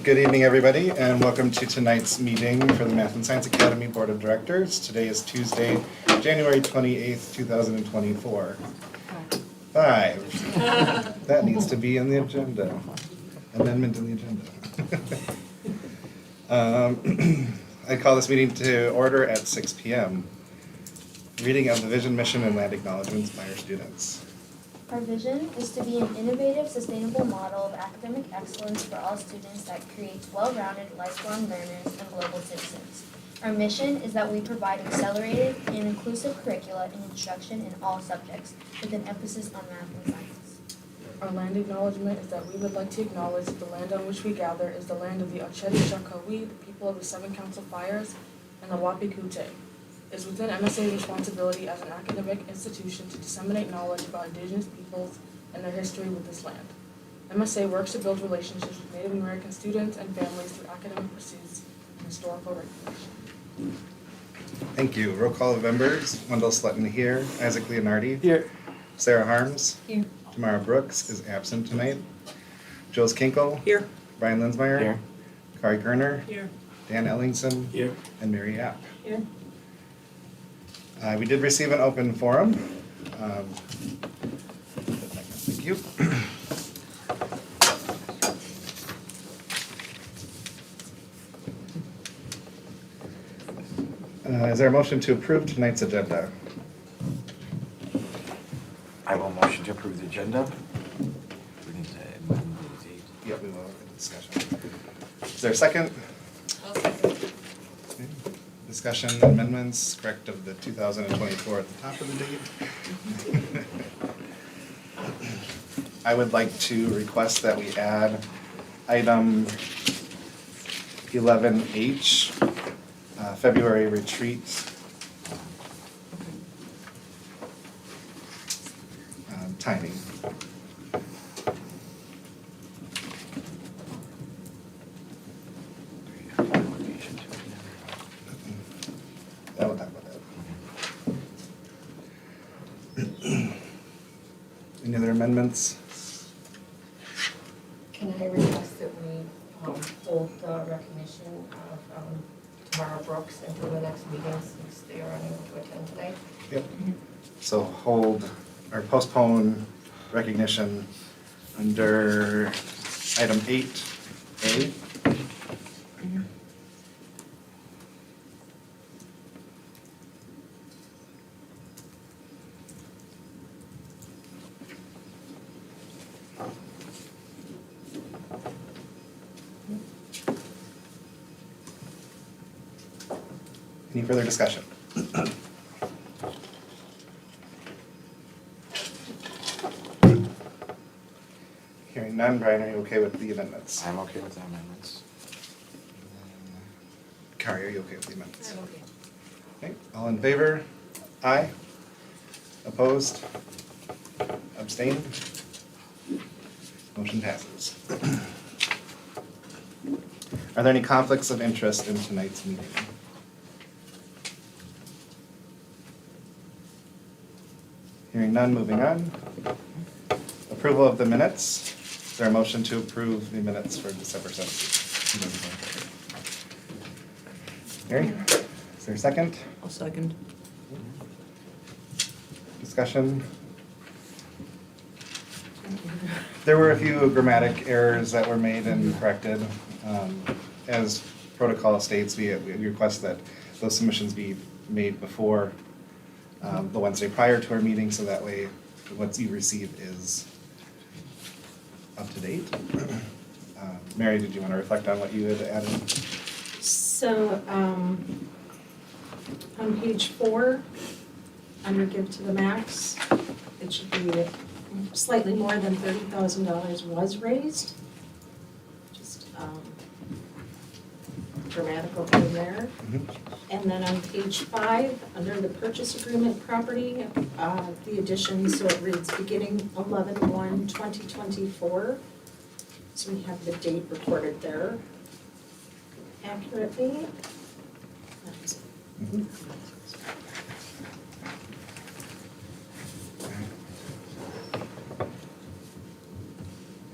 Good evening, everybody, and welcome to tonight's meeting for the Math and Science Academy Board of Directors. Today is Tuesday, January 28th, 2024. 5. That needs to be in the agenda. Amendment in the agenda. I call this meeting to order at 6 p.m. Reading of the vision, mission, and land acknowledgements by our students. Our vision is to be an innovative, sustainable model of academic excellence for all students that creates well-rounded, lifelong learners and global citizens. Our mission is that we provide accelerated and inclusive curricula and instruction in all subjects, with an emphasis on math and science. Our land acknowledgement is that we would like to acknowledge that the land on which we gather is the land of the Ochedi-Chakawi, the people of the Seven Council Fires, and the Wapikute. It is within MSA's responsibility as an academic institution to disseminate knowledge about Indigenous peoples and their history with this land. MSA works to build relationships with Native American students and families through academic pursuits and historical recognition. Thank you. Roll call of members. Wendell Slutton here. Isaac Leonardi. Here. Sarah Harms. Here. Tamara Brooks is absent tonight. Jules Kinkle. Here. Brian Linsmeyer. Here. Kari Kerner. Here. Dan Ellingson. Here. And Mary App. Here. We did receive an open forum. Thank you. Is there a motion to approve tonight's agenda? I will motion to approve the agenda. We need to amend the date. Yep, we will have a discussion. Is there a second? Discussion amendments, correct of the 2024 at the top of the date. I would like to request that we add item 11H, February retreat. Timing. I will talk about that. Any other amendments? Can I request that we hold the recognition of Tamara Brooks until the next meeting since they are unable to attend tonight? Yep. So hold or postpone recognition under item 8A. Any further discussion? Hearing none, Brian, are you okay with the amendments? I'm okay with the amendments. Kari, are you okay with the amendments? I'm okay. Okay, all in favor? Aye. Opposed? Abstained? Motion passes. Are there any conflicts of interest in tonight's meeting? Hearing none, moving on. Approval of the minutes. Is there a motion to approve the minutes for December 17th? Mary, is there a second? I'll second. Discussion? There were a few grammatic errors that were made and corrected. As protocol states, we request that those submissions be made before the Wednesday prior to our meeting, so that way what you receive is up to date. Mary, did you want to reflect on what you had added? So, on page 4, under give to the max, it should be slightly more than $30,000 was raised. Just grammatical thing there. And then on page 5, under the purchase agreement property, the addition, so it reads beginning 11/1/2024. So we have the date recorded there accurately. That's it.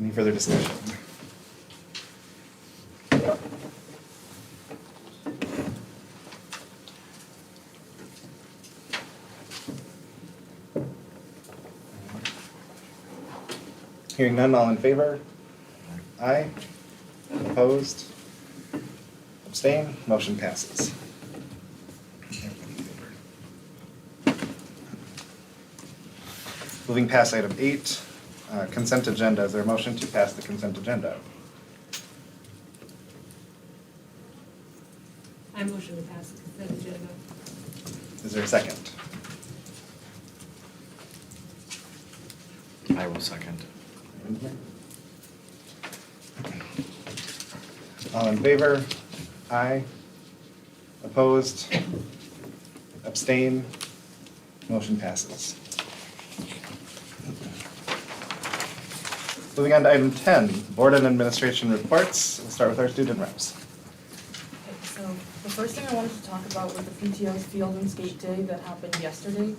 Any further discussion? Hearing none, all in favor? Aye. Opposed? Abstain? Motion passes. Moving past item 8, consent agenda. Is there a motion to pass the consent agenda? I motion to pass the consent agenda. Is there a second? I will second. All in favor? Aye. Opposed? Abstain? Motion passes. Moving on to item 10, board and administration reports. We'll start with our student reps. Okay, so the first thing I wanted to talk about was the PTO's field and skate day that happened yesterday.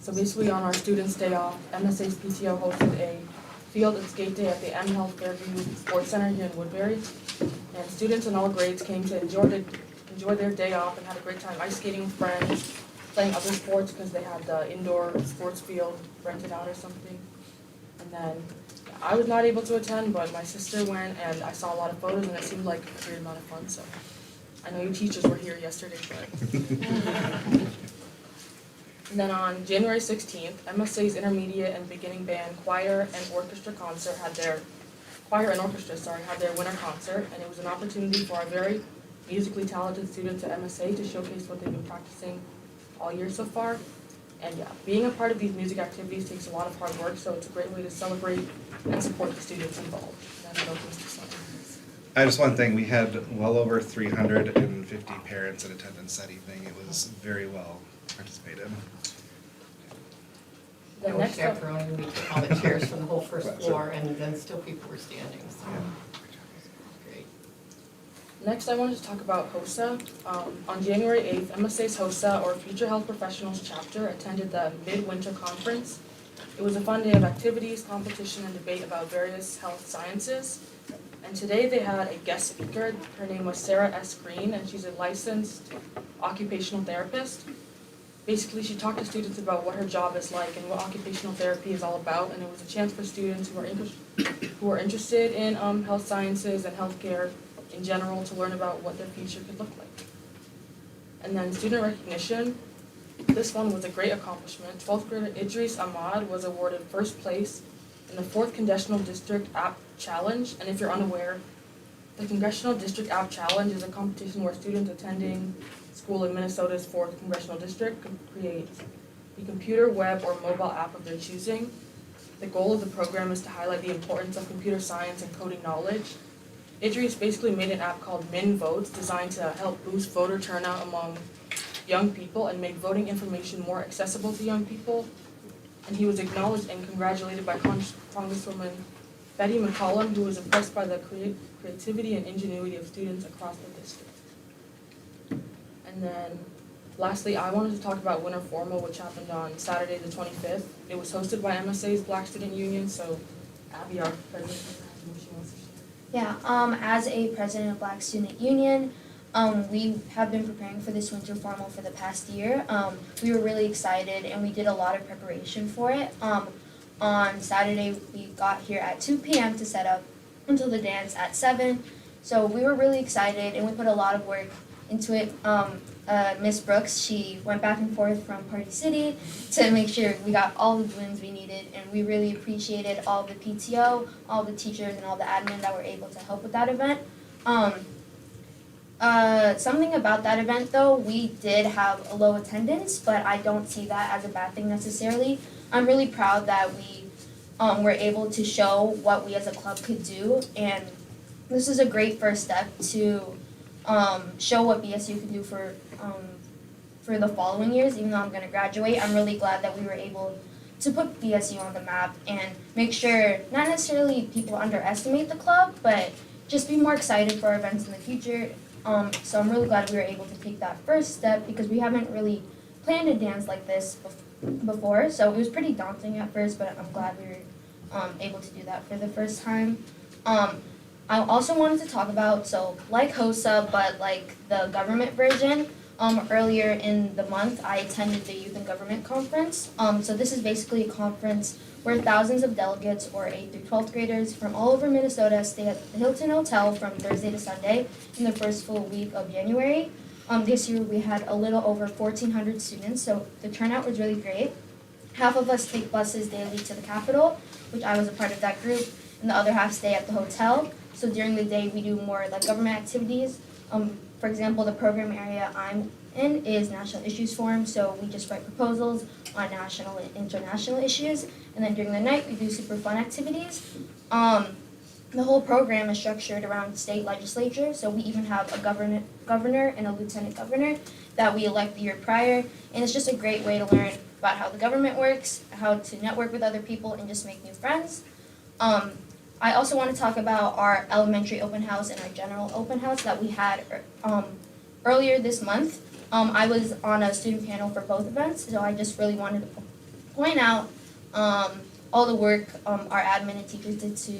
So basically on our students' day off, MSA's PTO hosted a field and skate day at the M Health Fairview Sports Center here in Woodbury. And students in all grades came to enjoy their day off and had a great time ice skating with friends, playing other sports because they had the indoor sports field rented out or something. And then I was not able to attend, but my sister went and I saw a lot of photos and it seemed like a great amount of fun, so. I know you teachers were here yesterday, but. And then on January 16th, MSA's intermediate and beginning band choir and orchestra had their winter concert, and it was an opportunity for our very musically talented students at MSA to showcase what they've been practicing all year so far. And yeah, being a part of these music activities takes a lot of hard work, so it's a great way to celebrate and support the students involved. And that opens to some. I just one thing, we had well over 350 parents in attendance that evening. It was very well participated. The I was next up, chaperoning, we took all the chairs from the whole first floor, and then still people were standing, so. Great. Next, I wanted to talk about HOSA. On January 8th, MSA's HOSA, or Future Health Professionals chapter, attended the Midwinter Conference. It was a fun day of activities, competition, and debate about various health sciences. And today they had a guest speaker. Her name was Sarah S. Green, and she's a licensed occupational therapist. Basically, she talked to students about what her job is like and what occupational therapy is all about, and it was a chance for students who are interested in health sciences and healthcare in general to learn about what their future could look like. And then student recognition. This one was a great accomplishment. 12th grader Idris Ahmad was awarded first place in the 4th Congressional District App Challenge. And if you're unaware, the Congressional District App Challenge is a competition where students attending school in Minnesota's 4th Congressional District could create a computer, web, or mobile app of their choosing. The goal of the program is to highlight the importance of computer science and coding knowledge. Idris basically made an app called Min Votes designed to help boost voter turnout among young people and make voting information more accessible to young people. And he was acknowledged and congratulated by Congresswoman Betty McCollum, who was impressed by the creativity and ingenuity of students across the district. And then lastly, I wanted to talk about Winter Formal, which happened on Saturday the 25th. It was hosted by MSA's Black Student Union, so Abby, our president, has what she wants to share. Yeah, as a president of Black Student Union, we have been preparing for this winter formal for the past year. We were really excited and we did a lot of preparation for it. On Saturday, we got here at 2 p.m. to set up until the dance at 7. So we were really excited and we put a lot of work into it. Miss Brooks, she went back and forth from Party City to make sure we got all the balloons we needed, and we really appreciated all the PTO, all the teachers, and all the admin that were able to help with that event. Something about that event though, we did have a low attendance, but I don't see that as a bad thing necessarily. I'm really proud that we were able to show what we as a club could do, and this is a great first step to show what BSU can do for the following years. Even though I'm going to graduate, I'm really glad that we were able to put BSU on the map and make sure not necessarily people underestimate the club, but just be more excited for our events in the future. So I'm really glad we were able to take that first step because we haven't really planned a dance like this before. So it was pretty daunting at first, but I'm glad we were able to do that for the first time. I also wanted to talk about, so like HOSA, but like the government version. Earlier in the month, I attended the Youth and Government Conference. So this is basically a conference where thousands of delegates, or 8th through 12th graders from all over Minnesota, stay at the Hilton Hotel from Thursday to Sunday in the first full week of January. This year we had a little over 1,400 students, so the turnout was really great. Half of us take buses daily to the Capitol, which I was a part of that group, and the other half stay at the hotel. So during the day, we do more like government activities. For example, the program area I'm in is National Issues Forum, so we just write proposals on national and international issues. And then during the night, we do super fun activities. The whole program is structured around state legislature, so we even have a governor and a lieutenant governor that we elect the year prior. And it's just a great way to learn about how the government works, how to network with other people, and just make new friends. I also want to talk about our elementary open house and our general open house that we had earlier this month. I was on a student panel for both events, so I just really wanted to point out all the work our admin and teachers did to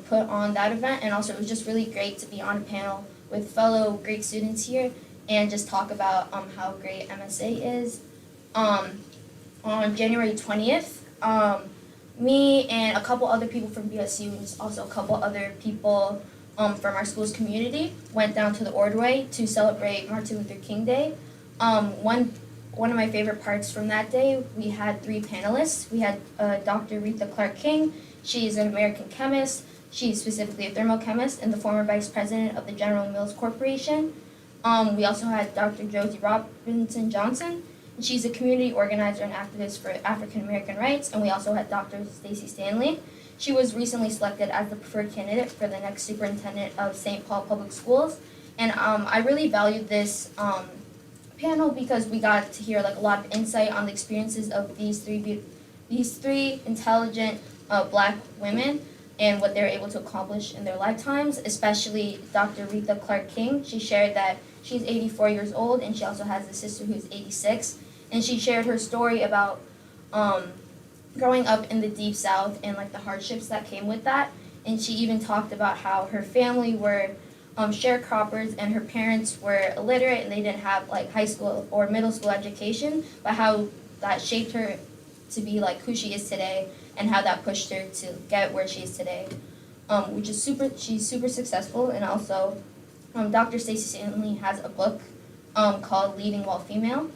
put on that event, and also it was just really great to be on a panel with fellow great students here and just talk about how great MSA is. On January 20th, me and a couple other people from BSU and just also a couple other people from our school's community went down to the Ordway to celebrate Martin Luther King Day. One of my favorite parts from that day, we had 3 panelists. We had Dr. Retha Clark King. She's an American chemist. She's specifically a thermochemist and the former vice president of the General Mills Corporation. We also had Dr. Josie Robinson Johnson. And she's a community organizer and activist for African American rights. And we also had Dr. Stacy Stanley. She was recently selected as the preferred candidate for the next superintendent of St. Paul Public Schools. And I really valued this panel because we got to hear like a lot of insight on the experiences of these three intelligent Black women and what they were able to accomplish in their lifetimes, especially Dr. Retha Clark King. She shared that she's 84 years old and she also has a sister who's 86. And she shared her story about growing up in the Deep South and like the hardships that came with that. And she even talked about how her family were sharecroppers and her parents were illiterate and they didn't have like high school or middle school education, but how that shaped her to be like who she is today and how that pushed her to get where she is today, which is she's super successful. And also Dr. Stacy Stanley has a book called Leading While Female.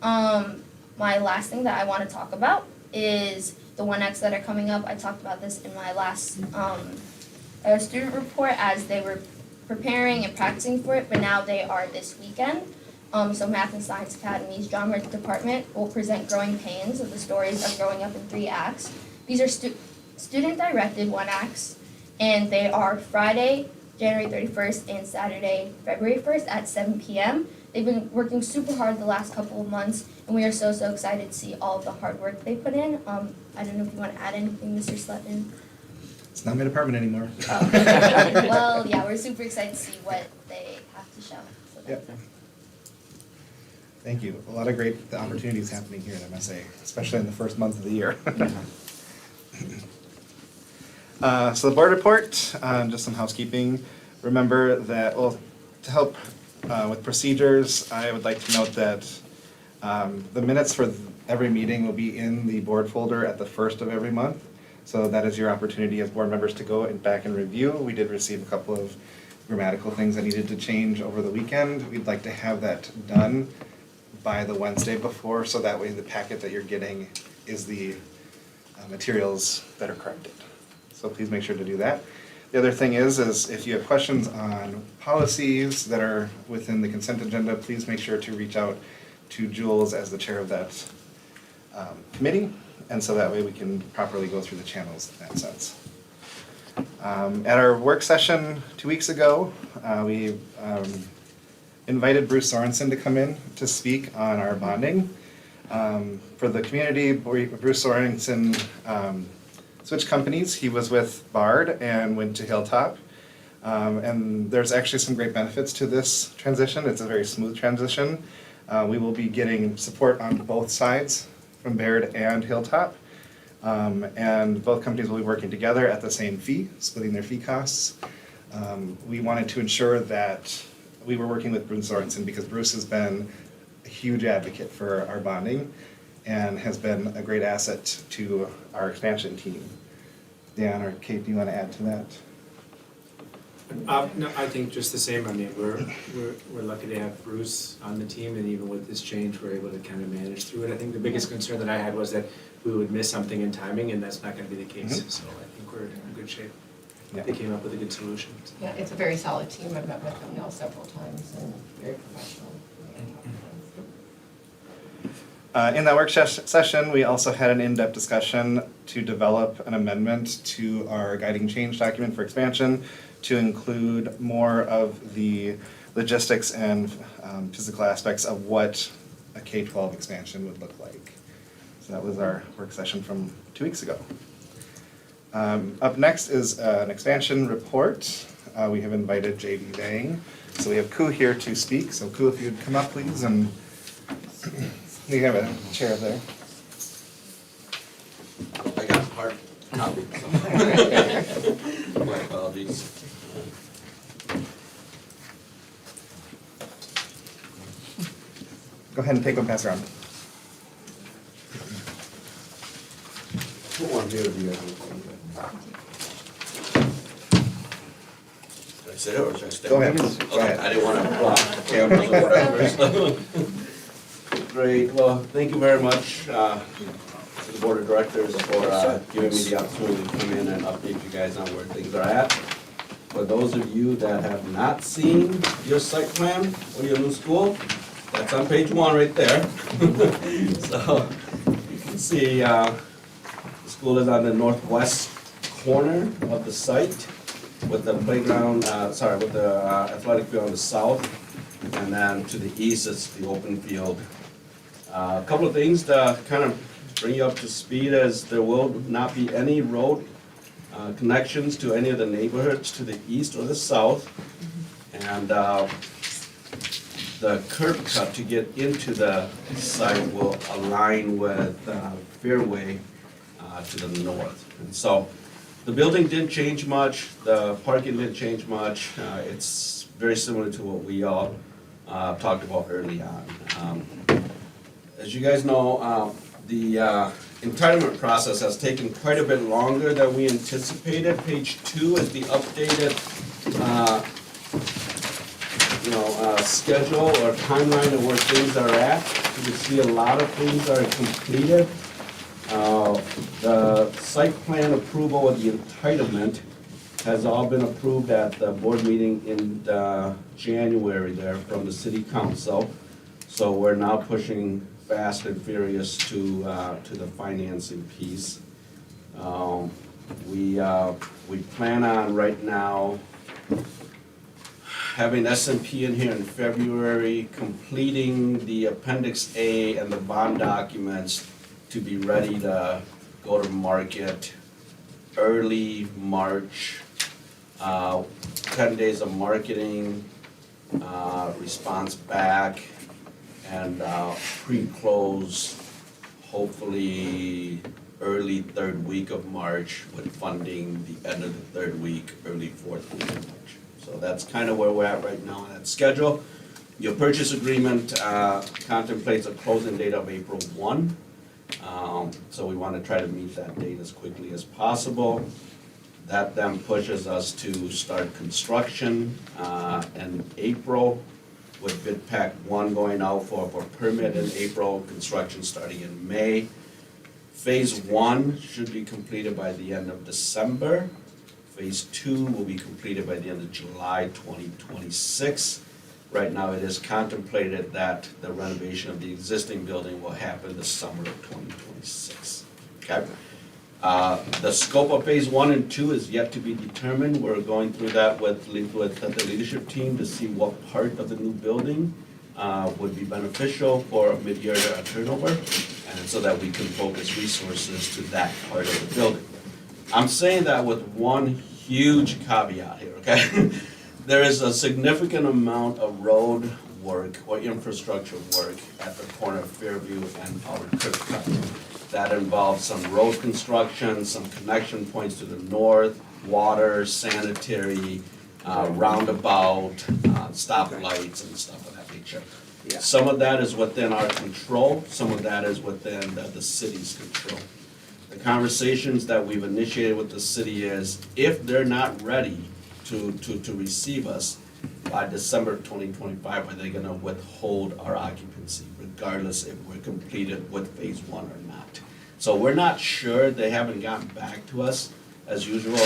My last thing that I want to talk about is the 1X that are coming up. I talked about this in my last student report as they were preparing and practicing for it, but now they are this weekend. So Math and Science Academy's Drama Department will present Growing Pains of the stories of growing up in 3 acts. These are student-directed 1Acts, and they are Friday, January 31st, and Saturday, February 1st at 7 p.m. They've been working super hard the last couple of months, and we are so excited to see all of the hard work they put in. I don't know if you want to add anything, Mr. Sletton. It's not my department anymore. Oh. Well, yeah, we're super excited to see what they have to show. So Yep. Thank you. A lot of great opportunities happening here at MSA, especially in the first month of the year. So the board report, just some housekeeping. Remember that, well, to help with procedures, I would like to note that the minutes for every meeting will be in the board folder at the first of every month. So that is your opportunity as board members to go and back and review. We did receive a couple of grammatical things that needed to change over the weekend. We'd like to have that done by the Wednesday before, so that way the packet that you're getting is the materials that are corrected. So please make sure to do that. The other thing is if you have questions on policies that are within the consent agenda, please make sure to reach out to Jules as the chair of that committee, and so that way we can properly go through the channels in that sense. At our work session 2 weeks ago, we invited Bruce Sorensen to come in to speak on our bonding. For the community, Bruce Sorensen switched companies. He was with Bard and went to Hilltop. And there's actually some great benefits to this transition. It's a very smooth transition. We will be getting support on both sides from Baird and Hilltop. And both companies will be working together at the same fee, splitting their fee costs. We wanted to ensure that we were working with Bruce Sorensen because Bruce has been a huge advocate for our bonding and has been a great asset to our expansion team. Dan or Kate, do you want to add to that? No, I think just the same. I mean, we're lucky to have Bruce on the team, and even with this change, we're able to kind of manage through it. I think the biggest concern that I had was that we would miss something in timing, and that's not going to be the case. Mhm. So I think we're in good shape. Yeah. They came up with a good solution. Yeah, it's a very solid team. I've met with them now several times and very professional. In that work session, we also had an in-depth discussion to develop an amendment to our guiding change document for expansion to include more of the logistics and physical aspects of what a K-12 expansion would look like. So that was our work session from 2 weeks ago. Up next is an expansion report. We have invited J.D. Vang. So we have Ku here to speak. So Ku, if you'd come up, please, and we have a chair there. I got a hard copy. My apologies. Go ahead and take one, pass around. Put one here if you guys want. Should I sit or should I stand? Go ahead. Go Okay, ahead. I didn't want to block the cameras or whatever. Great, well, thank you very much to the board of directors for giving me the opportunity to come in and update you guys on where things are at. For those of you that have not seen your site plan for your new school, that's on page 1 right there. So you can see the school is on the northwest corner of the site with the playground, with the athletic field on the south. And then to the east is the open field. A couple of things to kind of bring you up to speed is there will not be any road connections to any of the neighborhoods to the east or the south. And the curb cut to get into the site will align with Fairway to the north. And so the building didn't change much, the parking didn't change much. It's very similar to what we all talked about early on. As you guys know, the entitlement process has taken quite a bit longer than we anticipated. Page 2 is the updated schedule or timeline of where things are at. You can see a lot of things are completed. The site plan approval of the entitlement has all been approved at the board meeting in January there from the city council. So we're now pushing fast and furious to the financing piece. We plan on right now having S&P in here in February, completing the Appendix A and the bond documents to be ready to go to market early March. 10 days of marketing, response back, and pre-close hopefully early 3rd week of March with funding the end of the 3rd week, early 4th week of March. So that's kind of where we're at right now on that schedule. Your purchase agreement contemplates a closing date of April 1. So we want to try to meet that date as quickly as possible. That then pushes us to start construction in April with bid pack 1 going out for permit in April, construction starting in May. Phase 1 should be completed by the end of December. Phase 2 will be completed by the end of July 2026. Right now it is contemplated that the renovation of the existing building will happen the summer of 2026. Okay? The scope of phase 1 and 2 is yet to be determined. We're going through that with the leadership team to see what part of the new building would be beneficial for a mid-year turnover, and so that we can focus resources to that part of the building. I'm saying that with one huge caveat here, okay? There is a significant amount of road work or infrastructure work at the corner of Fairview and our curb cut. That involves some road construction, some connection points to the north, water, sanitary, roundabout, stoplights and stuff of that nature. Yeah. Some of that is within our control, some of that is within the city's control. The conversations that we've initiated with the city is, if they're not ready to receive us by December 2025, are they gonna withhold our occupancy, regardless if we're completed with phase one or not? So we're not sure, they haven't gotten back to us. As usual,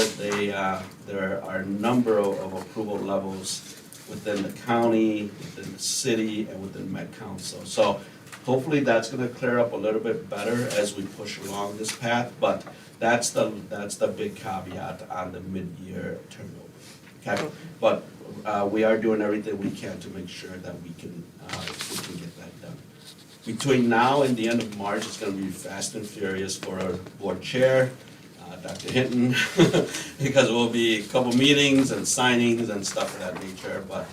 there are a number of approval levels within the county, within the city, and within Met Council. So hopefully that's gonna clear up a little bit better as we push along this path, but that's the big caveat on the mid-year turnover, okay? But we are doing everything we can to make sure that we can get that done. Between now and the end of March, it's gonna be fast and furious for our board chair, Dr. Hinton, because it will be a couple meetings and signings and stuff of that nature, but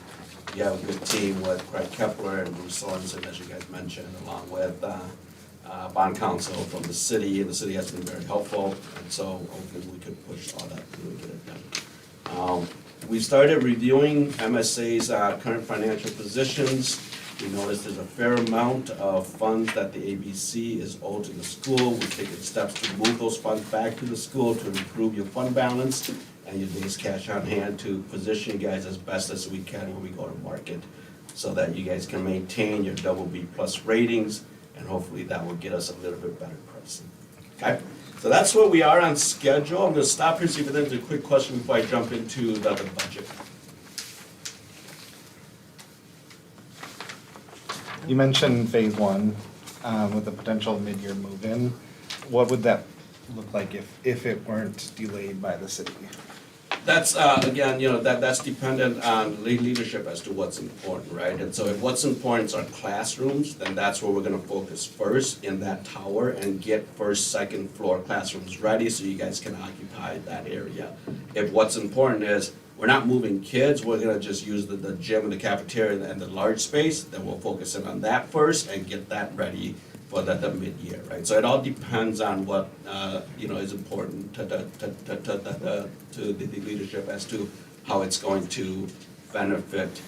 we have a good team with Craig Kepler and Bruce Sorensen, as you guys mentioned, along with bond counsel from the city, and the city has been very helpful, and so hopefully we could push all that through and get it done. We started reviewing MSA's current financial positions. We noticed there's a fair amount of funds that the ABC is owed to the school. We've taken steps to move those funds back to the school to improve your fund balance and your days cash on hand, to position you guys as best as we can when we go to market, so that you guys can maintain your BB+ ratings, and hopefully that will get us a little bit better pricing. Okay, so that's where we are on schedule. I'm gonna stop here, see if there's a quick question before I jump into the budget. You mentioned phase one with the potential mid-year move-in. What would that look like if it weren't delayed by the city? That's, again, that's dependent on leadership as to what's important, right? And so if what's important are classrooms, then that's where we're gonna focus first in that tower and get first, second floor classrooms ready so you guys can occupy that area. If what's important is, we're not moving kids, we're gonna just use the gym and the cafeteria and the large space, then we'll focus in on that first and get that ready for the mid-year, right? So it all depends on what, is important to the leadership as to how it's going to benefit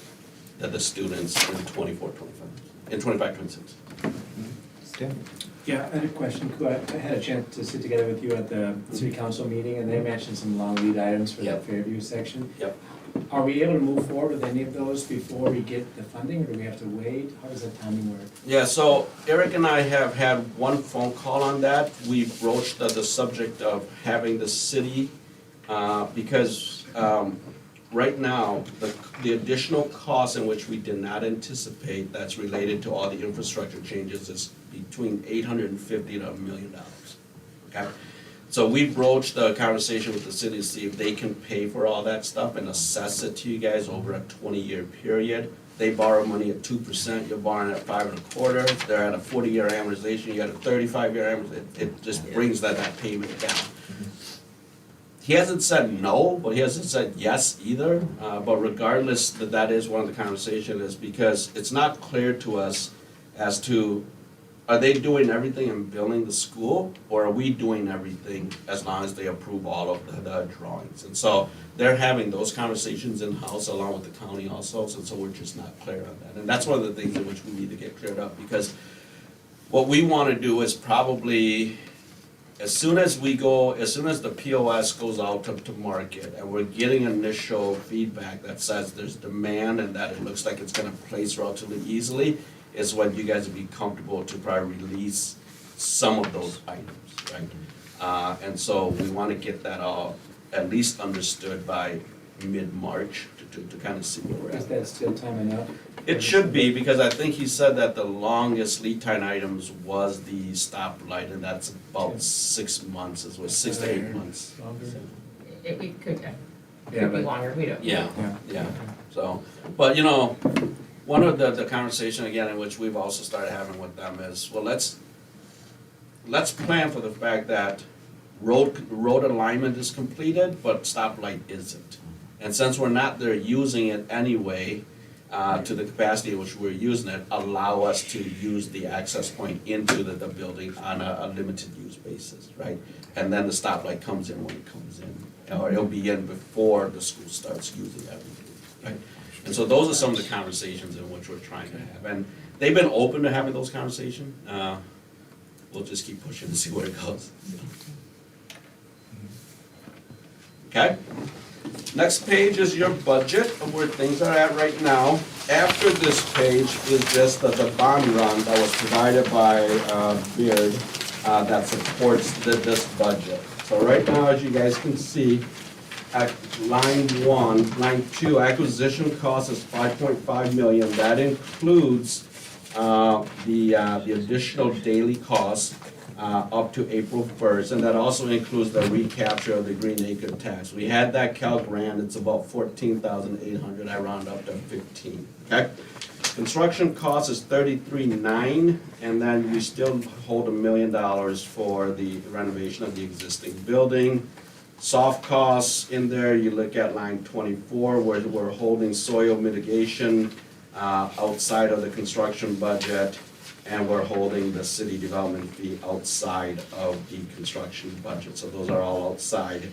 the students in 25, 26. Stan? Yeah, I had a question. I had a chance to sit together with you at the city council meeting, and they mentioned some long lead items for that Fairview section. Yep. Are we able to move forward with any of those before we get the funding, or do we have to wait? How does that timing work? Yeah, so Eric and I have had one phone call on that. We broached the subject of having the city, because right now, the additional cost in which we did not anticipate that's related to all the infrastructure changes is between $850,000 to $1 million, okay? So we broached the conversation with the city to see if they can pay for all that stuff and assess it to you guys over a 20-year period. They borrow money at 2%, you're borrowing at 5.25%. They're at a 40-year amortization, you got a 35-year amortization. It just brings that payment down. He hasn't said no, but he hasn't said yes either. But regardless, that is one of the conversations, is because it's not clear to us as to, are they doing everything and building the school, or are we doing everything as long as they approve all of the drawings? And so they're having those conversations in-house along with the county also, so we're just not clear on that. And that's one of the things in which we need to get cleared up, because what we want to do is probably, as soon as the POS goes out to market and we're getting initial feedback that says there's demand and that it looks like it's gonna place relatively easily, is when you guys would be comfortable to probably release some of those items, right? And so we wanna get that all at least understood by mid-March to kind of see where we're Is at. that still time enough? It should be, because I think he said that the longest lead time items was the stoplight, and that's about 6 months, as well, 6 to 8 months. Longer? It could Yeah, be but- longer, we don't. Yeah, Yeah. yeah, so, but one of the conversation again, in which we've also started having with them is, well, let's plan for the fact that road alignment is completed, but stoplight isn't. And since we're not there using it anyway, to the capacity in which we're using it, allow us to use the access point into the building on a limited use basis, right? And then the stoplight comes in when it comes in, or it'll be in before the school starts using everything, right? And so those are some of the conversations in which we're trying to have, and they've been open to having those conversations. We'll just keep pushing to see where it goes. Okay? Next page is your budget of where things are at right now. After this page is just the bond run that was provided by Beard that supports this budget. So right now, as you guys can see, at line 2, acquisition cost is 5.5 million. That includes the additional daily costs up to April 1st, and that also includes the recapture of the Green Acre tax. We had that calc ran, it's about 14,800, I round up to 15, okay? Construction cost is 33.9, and then we still hold $1 million for the renovation of the existing building. Soft costs in there, you look at line 24, where we're holding soil mitigation outside of the construction budget, and we're holding the city development fee outside of the construction budget. So those are all outside.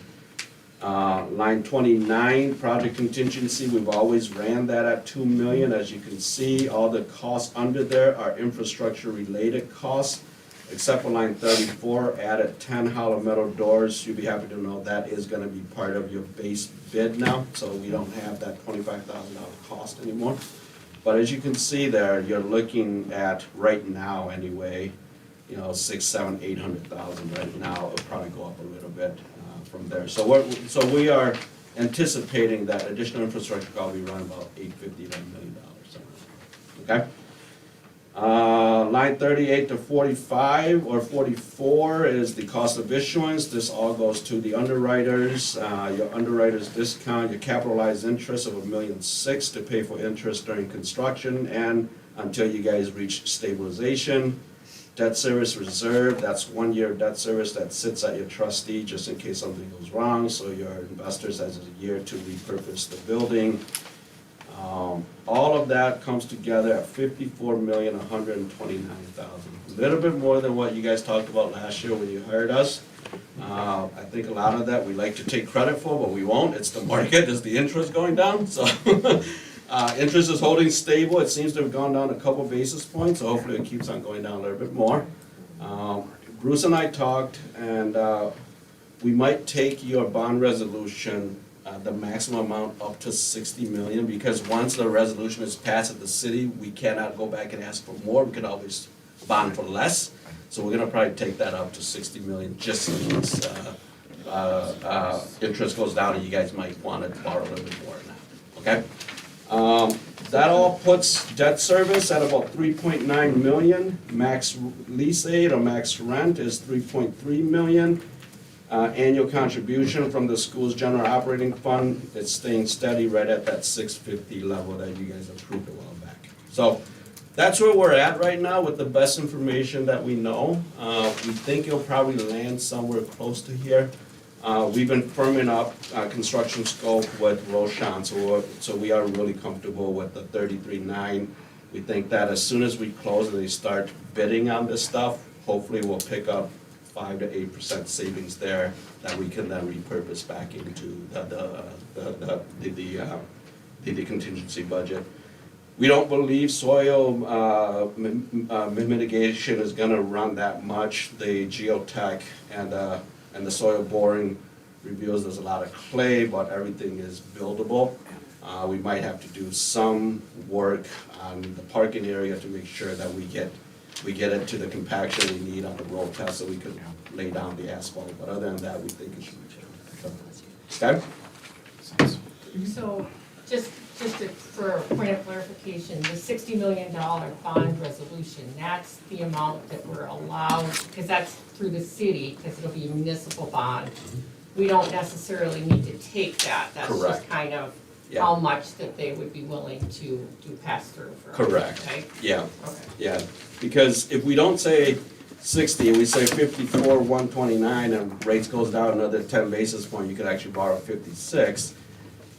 Line 29, project contingency, we've always ran that at 2 million. As you can see, all the costs under there are infrastructure related costs, except for line 34, added 10 hollow metal doors. You'll be happy to know that is gonna be part of your base bid now, so we don't have that $25,000 cost anymore. But as you can see there, you're looking at, right now anyway, you know, 600,000, 700,000, 800,000 right now. It'll probably go up a little bit from there. So we are anticipating that additional infrastructure cost will be around about $850 to $1 million. Okay? Line 38 to 45 or 44 is the cost of issuance. This all goes to the underwriters, your underwriters discount, your capitalized interest of $1.6 million to pay for interest during construction and until you guys reach stabilization. Debt service reserve, that's 1 year debt service that sits at your trustee just in case something goes wrong. So your investors has a year to repurpose the building. All of that comes together at $54,129,000. A little bit more than what you guys talked about last year when you hired us. I think a lot of that we like to take credit for, but we won't. It's the market, it's the interest going down. So interest is holding stable. It seems to have gone down a couple basis points, so hopefully it keeps on going down a little bit more. Bruce and I talked, and we might take your bond resolution the maximum amount up to 60 million, because once the resolution is passed at the city, we cannot go back and ask for more. We can always bond for less. So we're gonna probably take that up to 60 million just in case interest goes down and you guys might want to borrow a little bit more now, okay? That all puts debt service at about 3.9 million. Max lease aid or max rent is 3.3 million. Annual contribution from the school's general operating fund is staying steady right at that 650 level that you guys approved a while back. So that's where we're at right now with the best information that we know. We think it'll probably land somewhere close to here. We've been firming up construction scope with Roshan, so we are really comfortable with the 33.9. We think that as soon as we close and they start bidding on this stuff, hopefully we'll pick up 5 to 8% savings there that we can then repurpose back into the contingency budget. We don't believe soil mitigation is going to run that much. The geotech and the soil boring reveals there's a lot of clay, but everything is buildable. We might have to do some work on the parking area to make sure that we get it to the compaction we need on the road test so we can lay down the asphalt. But other than that, we think it should be good. Okay? So just for a point of clarification, the $60 million bond resolution, that's the amount that we're allowed, because that's through the city, because it'll be a municipal bond. We don't necessarily need to take that. That's just Correct. kind of Yeah. how much that they would be willing to pass through for us. Correct. Okay? Yeah, Okay. yeah. Because if we don't say 60 and we say 54,129 and rates goes down another 10 basis points, you could actually borrow 56.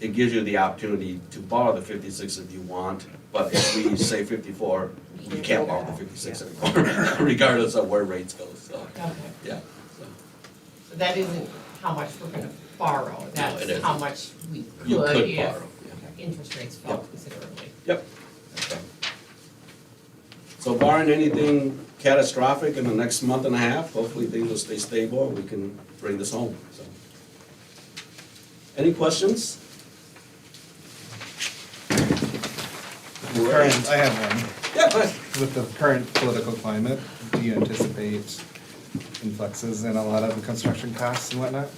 it gives you the opportunity to borrow the 56 if you want, but if we say 54, you can't borrow the 56 anymore, regardless of where rates go, so, Okay, yeah. So so that isn't how much we're gonna borrow, it that's isn't. how much we You could could if borrow, yeah. interest rates fell considerably. Yep. Okay. So barring anything catastrophic in the next month and a half, hopefully things will stay stable and we can bring this home, so. Any questions? Current, I have one. Yeah, go ahead. With the current political climate, do you anticipate influxes in a lot of the construction costs and whatnot?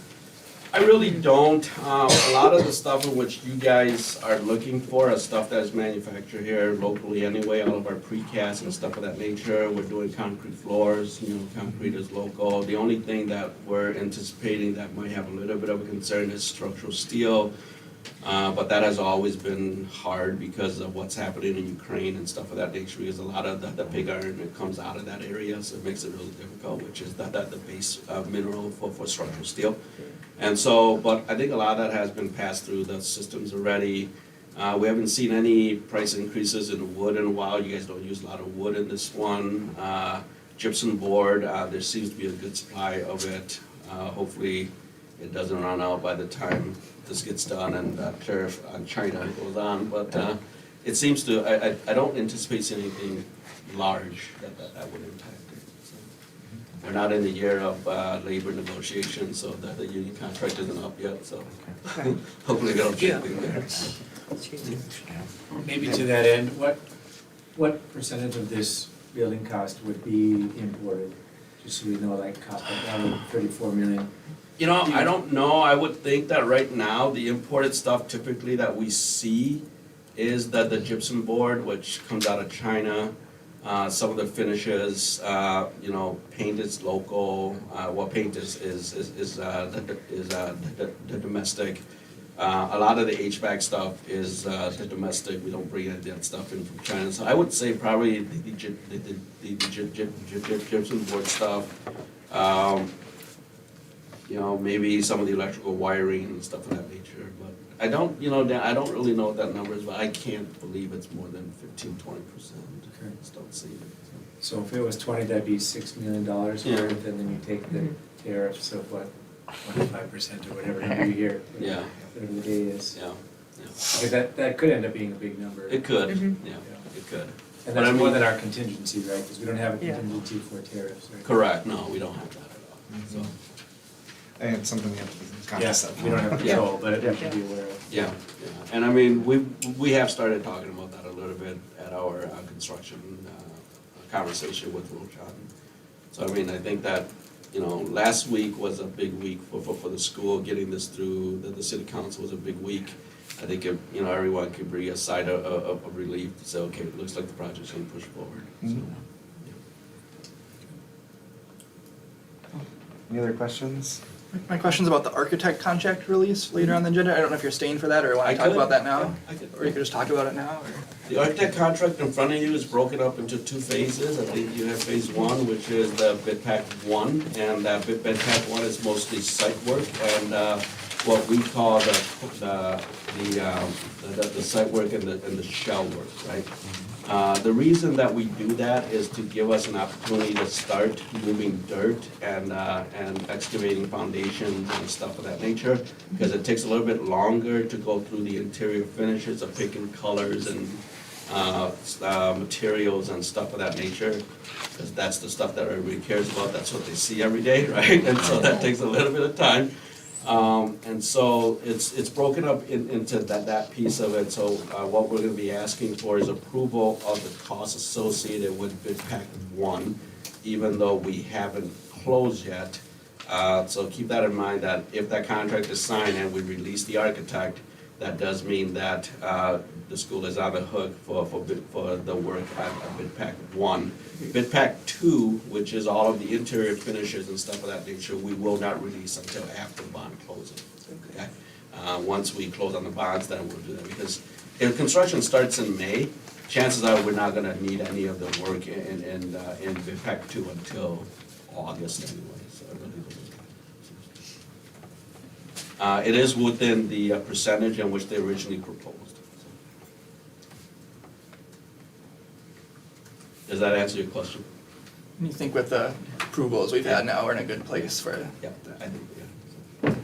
I really don't. A lot of the stuff in which you guys are looking for is stuff that is manufactured here locally anyway, all of our precast and stuff of that nature. We're doing concrete floors, concrete is local. The only thing that we're anticipating that might have a little bit of a concern is structural steel. But that has always been hard because of what's happening in Ukraine and stuff of that nature, because a lot of the pig iron that comes out of that area, so it makes it really difficult, which is the base mineral for structural steel. And so, but I think a lot of that has been passed through the systems already. We haven't seen any price increases in wood in a while. You guys don't use a lot of wood in this one. Gypsum board, there seems to be a good supply of it. Hopefully it doesn't run out by the time this gets done and tariff on China goes on, but it seems to, I don't anticipate seeing anything large that would impact it. So, we're not in the year of labor negotiations, so the union contract isn't up yet, so hopefully that'll change things there. Maybe to that end, what percentage of this building cost would be imported? Just so we know, like, cost of 34 million. You know, I don't know, I would think that right now, the imported stuff typically that we see is that the gypsum board, which comes out of China, some of the finishes, paint is local, paint is the domestic. A lot of the HVAC stuff is the domestic, we don't bring any of that stuff in from China. So I would say probably the gypsum board stuff, maybe some of the electrical wiring and stuff of that nature, but I don't really know what that number is, but I can't believe it's more than 15-20%. Okay. Just don't see it. So if it was 20, that'd be $6 million worth, Yeah. and then you take the tariffs of what, 25% or whatever number you hear. Yeah. Whatever the day is. Yeah, Because that could end up being a big number. it could, Mhm. yeah, it could. And But I that's more mean- than our contingency, right? Because we don't have a Yeah. contingency for tariffs, right? Correct, no, we don't have that at all, so, And it's something we have to be conscious of. We don't have Yeah. control, but we should be aware of. yeah. And I mean, we have started talking about that a little bit at our construction conversation with Wilshon. So I mean, I think that, last week was a big week for the school, getting this through, the city council was a big week. I think if, everyone could breathe a sigh of relief to say, okay, it looks like the project's gonna push forward, so. Mhm. Any other questions? My question's about the architect contract release later on the agenda. I don't know if you're staying for that or want I to talk could, about that now? yeah, I could. Or you could just talk about it now, or? The architect contract in front of you is broken up into two phases. I think you have phase one, which is the bid pack one, and bid pack one is mostly site work and what we call the site work and the shell work, right? The reason that we do that is to give us an opportunity to start moving dirt and excavating foundations and stuff of that nature, because it takes a little bit longer to go through the interior finishes of picking colors and materials and stuff of that nature, because that's the stuff that everybody cares about, that's what they see every day, right? And so that takes a little bit of time. And so it's broken up into that piece of it, so what we're gonna be asking for is approval of the costs associated with bid pack one, even though we haven't closed yet. So keep that in mind, that if that contract is signed and we release the architect, that does mean that the school is on the hook for the work at bid pack one. Bid pack two, which is all of the interior finishes and stuff of that nature, we will not release until after bond closing. Okay? Once we close on the bonds, then we'll do that, because if construction starts in May, chances are we're not gonna need any of the work in bid pack two until August anyway, so it really doesn't. It is within the percentage in which they originally proposed. Does that answer your question? And you think with the approvals we've had now, we're in a good place for Yeah, I think, yeah.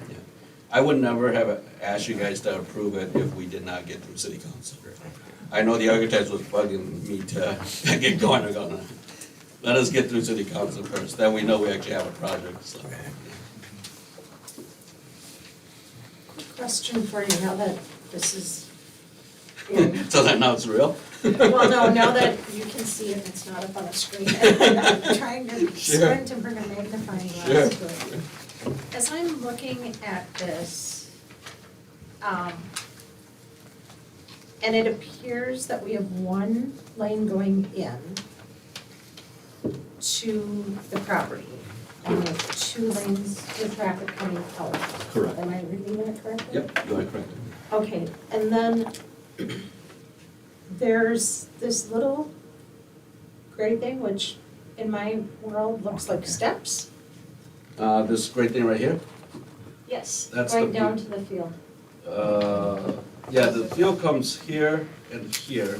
I would never have asked you guys to approve it if we did not get through city council. I know the architects was bugging me to get going, they're gonna, let us get through city council first, then we know we actually have a project, so. Question for you, now that this is in, So that now it's real? well, no, now that you can see if it's not up on the screen. I'm trying to Sure. squint and bring a magnifying glass to it. As I'm looking at this, and it appears that we have one lane going in to the property, and we have 2 lanes with traffic coming out. Correct. Am I reading that correctly? Yep, you are correct. Okay, and then there's this little gray thing, which in my world looks like steps. This great thing right here, Yes, That's going the- down to the field. yeah, the field comes here and here.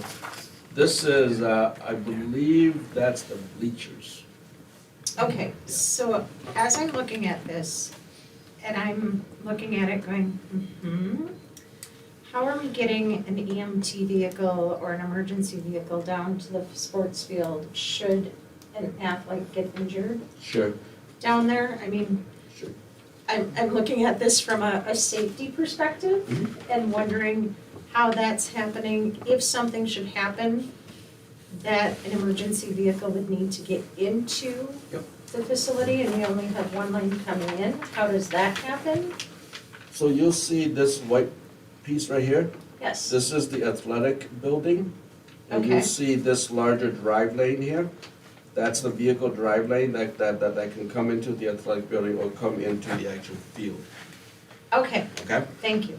This is, I believe that's the bleachers. Okay, so as I'm looking at this, and I'm looking at it going, how are we getting an EMT vehicle or an emergency vehicle down to the sports field should an athlete get injured Sure, down there? I mean, sure. I'm looking at this from a safety perspective and wondering how that's happening. If something should happen, that an emergency vehicle would need to get into Yep. the facility and we only have one lane coming in, how does that happen? So you'll see this white piece right here. Yes, This is the athletic building. And Okay. you'll see this larger drive lane here. That's the vehicle drive lane that can come into the athletic building or come into the actual field, okay, okay? thank you.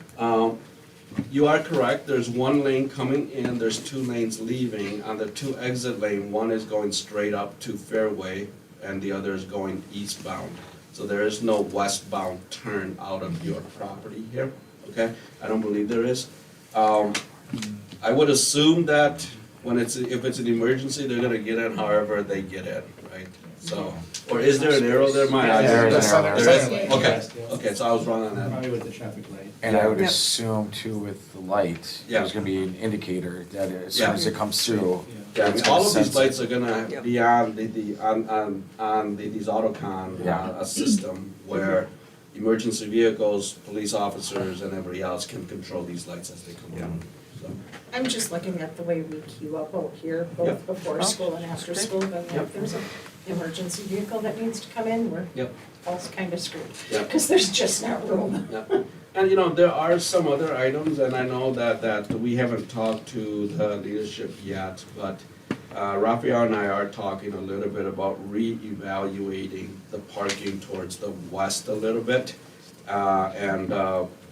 You are correct, there's one lane coming in, there's 2 lanes leaving. On the 2 exit lane, one is going straight up to Fairway and the other is going eastbound. So there is no westbound turn out of your property here, okay? I don't believe there is. I would assume that if it's an emergency, they're gonna get in however they get in, right? So, or is there an arrow there, my eyes? There is an arrow There there. is? Okay, okay, so I was wrong on that. Probably with the traffic light. And I would Yep. assume too with the light, Yeah. there's gonna be an indicator that as soon Yeah. as it comes through. Yeah, I mean, it's all gonna of these sense lights it. are gonna Yep. be on these autocon, Yeah. a system where emergency vehicles, police officers, and everybody else can control these lights as they come on, so. I'm just looking at the way we queue up out here, both Yep. before school and after school, but Yep. if there's an emergency vehicle that needs to come in, we're Yep. all kind of screwed. Yep. Because there's just not room. Yeah. And there are some other items, and I know that we haven't talked to the leadership yet, but Raphael and I are talking a little bit about reevaluating the parking towards the west a little bit, and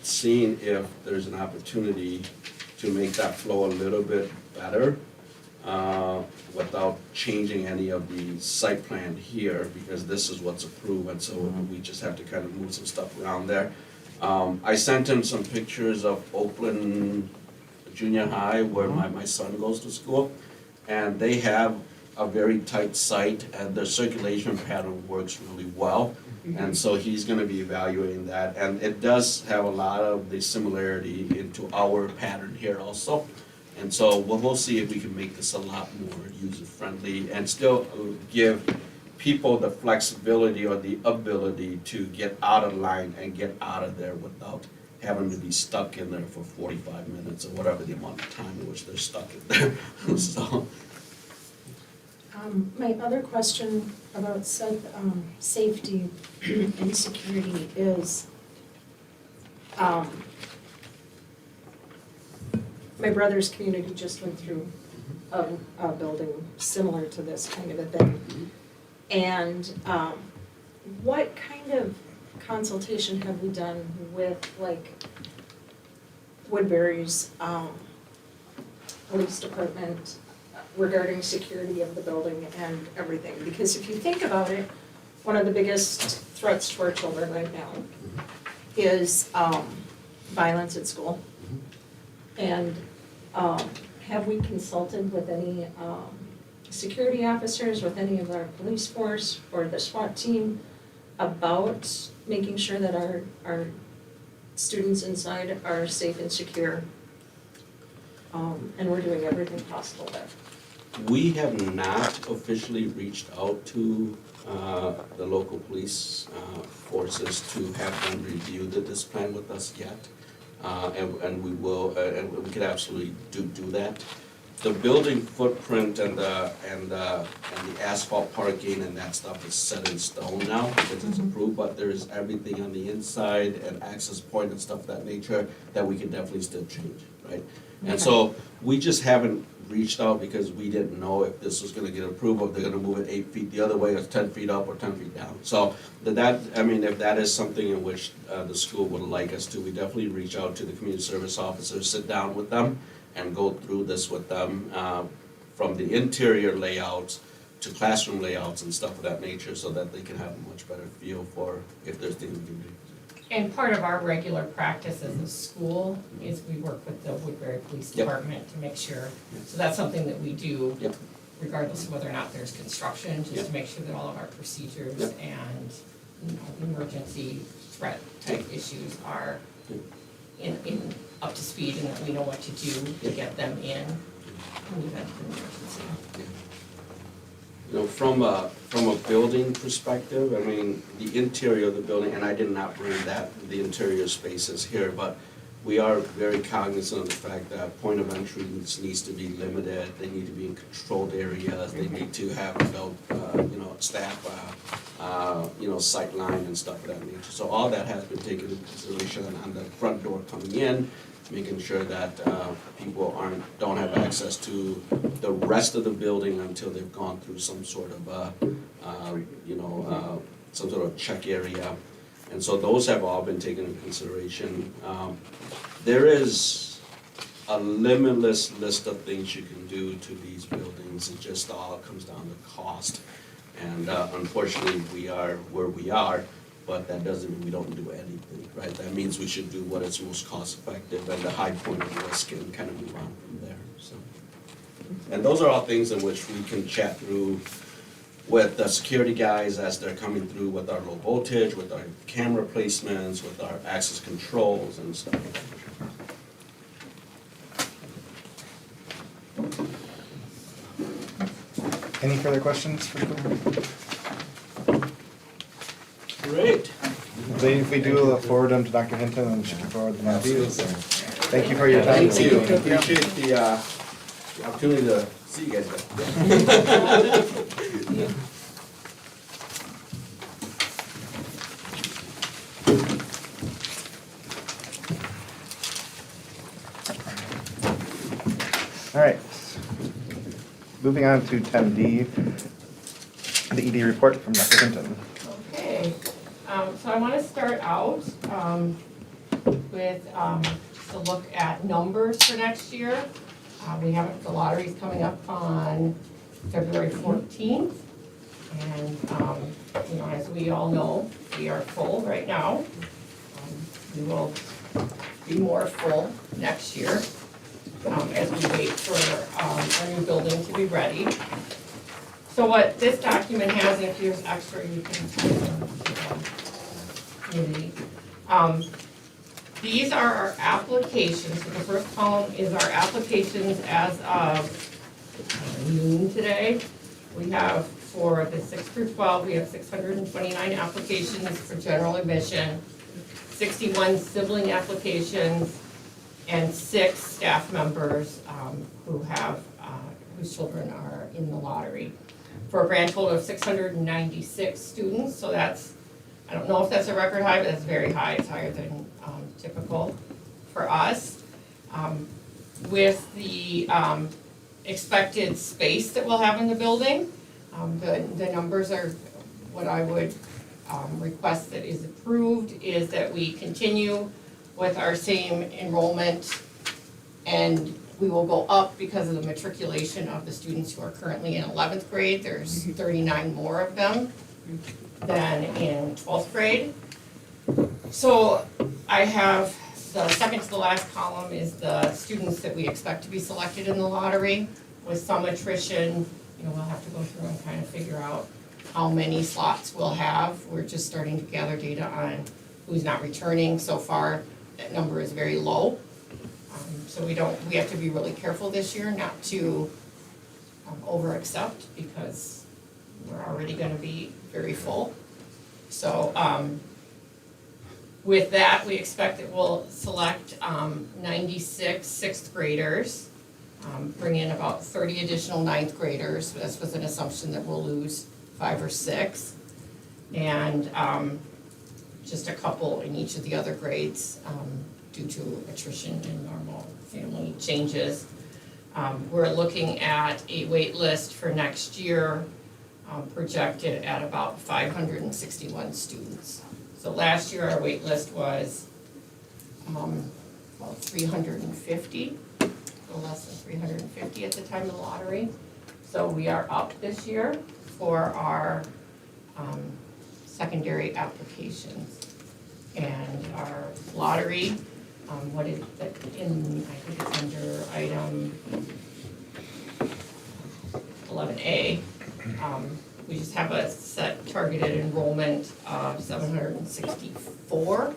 seeing if there's an opportunity to make that flow a little bit better, without changing any of the site plan here, because this is what's approved, and so we just have to kind of move some stuff around there. I sent him some pictures of Oakland Junior High, where my son goes to school, and they have a very tight site, and their circulation pattern works really well. And so he's gonna be evaluating that, and it does have a lot of the similarity into our pattern here also. And so we'll see if we can make this a lot more user-friendly and still give people the flexibility or the ability to get out of line and get out of there without having to be stuck in there for 45 minutes or whatever the amount of time in which they're stuck in there, so. My other question about safety and security is, my brother's community just went through a building similar to this kind of a thing. And what kind of consultation have we done with like Woodbury's police department regarding security of the building and everything? Because if you think about it, one of the biggest threats to our children right now is violence at school. And have we consulted with any security officers, with any of our police force or the SWAT team about making sure that our students inside are safe and secure? And we're doing everything possible there. We have not officially reached out to the local police forces to have them review this plan with us yet. And we will, and we could absolutely do that. The building footprint and the asphalt parking and that stuff is set in stone now because it's approved, but there's everything on the inside and access point and stuff of that nature that we can definitely still change, right? And so we just haven't reached out because we didn't know if this was gonna get approved, or if they're gonna move it 8 feet the other way, or 10 feet up or 10 feet down. So I mean, if that is something in which the school would like us to, we definitely reach out to the community service officers, sit down with them and go through this with them, from the interior layouts to classroom layouts and stuff of that nature, so that they can have a much better feel for if there's things we can do. And part of our regular practice as a school is we work with the Woodbury Police Yep. Department to make sure, so that's something that we do Yep. regardless of whether or not there's construction, just Yep. to make sure that all of our procedures Yep. and, emergency threat type issues are in up to speed, and that we know what to do to get them in the event of an emergency. You know, from a building perspective, I mean, the interior of the building, and I did not bring the interior spaces here, but we are very cognizant of the fact that point of entry needs to be limited. They need to be in controlled areas. They need to have staff, sight line and stuff of that nature. So all that has been taken into consideration on the front door coming in, making sure that people don't have access to the rest of the building until they've gone through some sort of check area. And so those have all been taken into consideration. There is a limitless list of things you can do to these buildings. It just all comes down to cost. And unfortunately, we are where we are, but that doesn't mean we don't do anything, right? That means we should do what is most cost effective and the high point of risk and kind of move on from there, so. And those are all things in which we can chat through with the security guys as they're coming through with our low voltage, with our camera placements, with our access controls and stuff like that. Any further questions for the Great. If we do forward them to Dr. Hinton, and she can forward them on to you. So thank you for your time. Thank you. Appreciate the opportunity to see you guys again. All right. Moving on to 10D, the ED report from Dr. Hinton. Okay, so I want to start out with a look at numbers for next year. We have the lottery's coming up on February 14th. And, as we all know, we are full right now. We will be more full next year as we wait for our new building to be ready. So what this document has, if there's extra, you can community. These are our applications. So the first column is our applications as of noon today. We have for the 6 through 12, we have 629 applications for general admission, 61 sibling applications, and 6 staff members whose children are in the lottery, for a grand total of 696 students. So that's, I don't know if that's a record high, but that's very high. It's higher than typical for us. With the expected space that we'll have in the building, the numbers are what I would request that is approved is that we continue with our same enrollment, and we will go up because of the matriculation of the students who are currently in 11th grade. There's 39 more of them than in 12th grade. So I have, the second to the last column is the students that we expect to be selected in the lottery. With some attrition, we'll have to go through and kind of figure out how many slots we'll have. We're just starting to gather data on who's not returning. So far, that number is very low. So we have to be really careful this year not to over-accept, because we're already gonna be very full. So, with that, we expect that we'll select 96 sixth graders, bring in about 30 additional ninth graders. That's with an assumption that we'll lose 5 or 6. And just a couple in each of the other grades due to attrition and normal family changes. We're looking at a wait list for next year projected at about 561 students. So last year, our wait list was about 350, a little less than 350 at the time of the lottery. So we are up this year for our secondary applications. And our lottery, what is that in, I think it's under item 11A. We just have a set targeted enrollment of 764,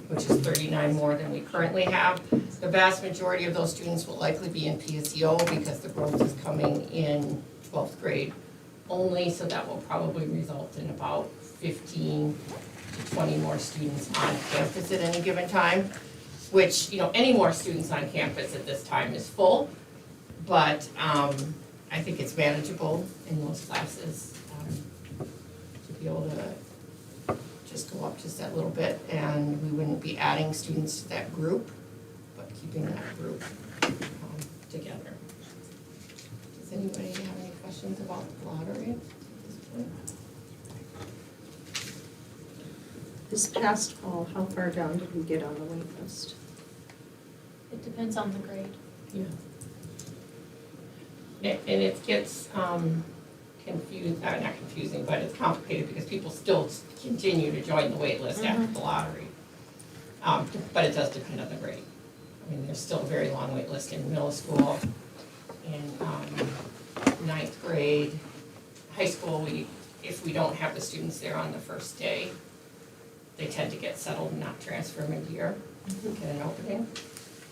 which is 39 more than we currently have. The vast majority of those students will likely be in PSEO because the growth is coming in 12th grade only, so that will probably result in about 15 to 20 more students on campus at any given time, which, any more students on campus at this time is full, but I think it's manageable in most classes to be able to just go up just that little bit, and we wouldn't be adding students to that group, but keeping that group together. Does anybody have any questions about the lottery at this point? This past fall, how far down did we get on the wait list? It depends on the grade. Yeah. And it gets not confusing, but it's complicated because people still continue to join the wait list after the lottery. But it does depend on the grade. I mean, there's still a very long wait list in middle school, in ninth grade. High school, if we don't have the students there on the first day, they tend to get settled and not transfer mid-year, get an opening.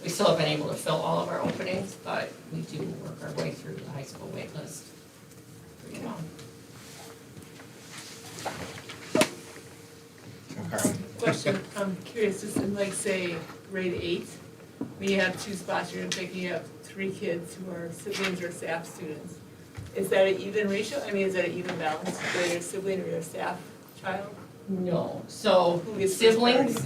We still have been able to fill all of our openings, but we do work our way through the high school wait list pretty long. Question, I'm curious, just in like, say, grade 8, when you have 2 spots, you're picking up 3 kids who are siblings or staff students. Is that an even ratio? I mean, is that an even balance, whether you're sibling or your staff child? No, so Who gets first siblings,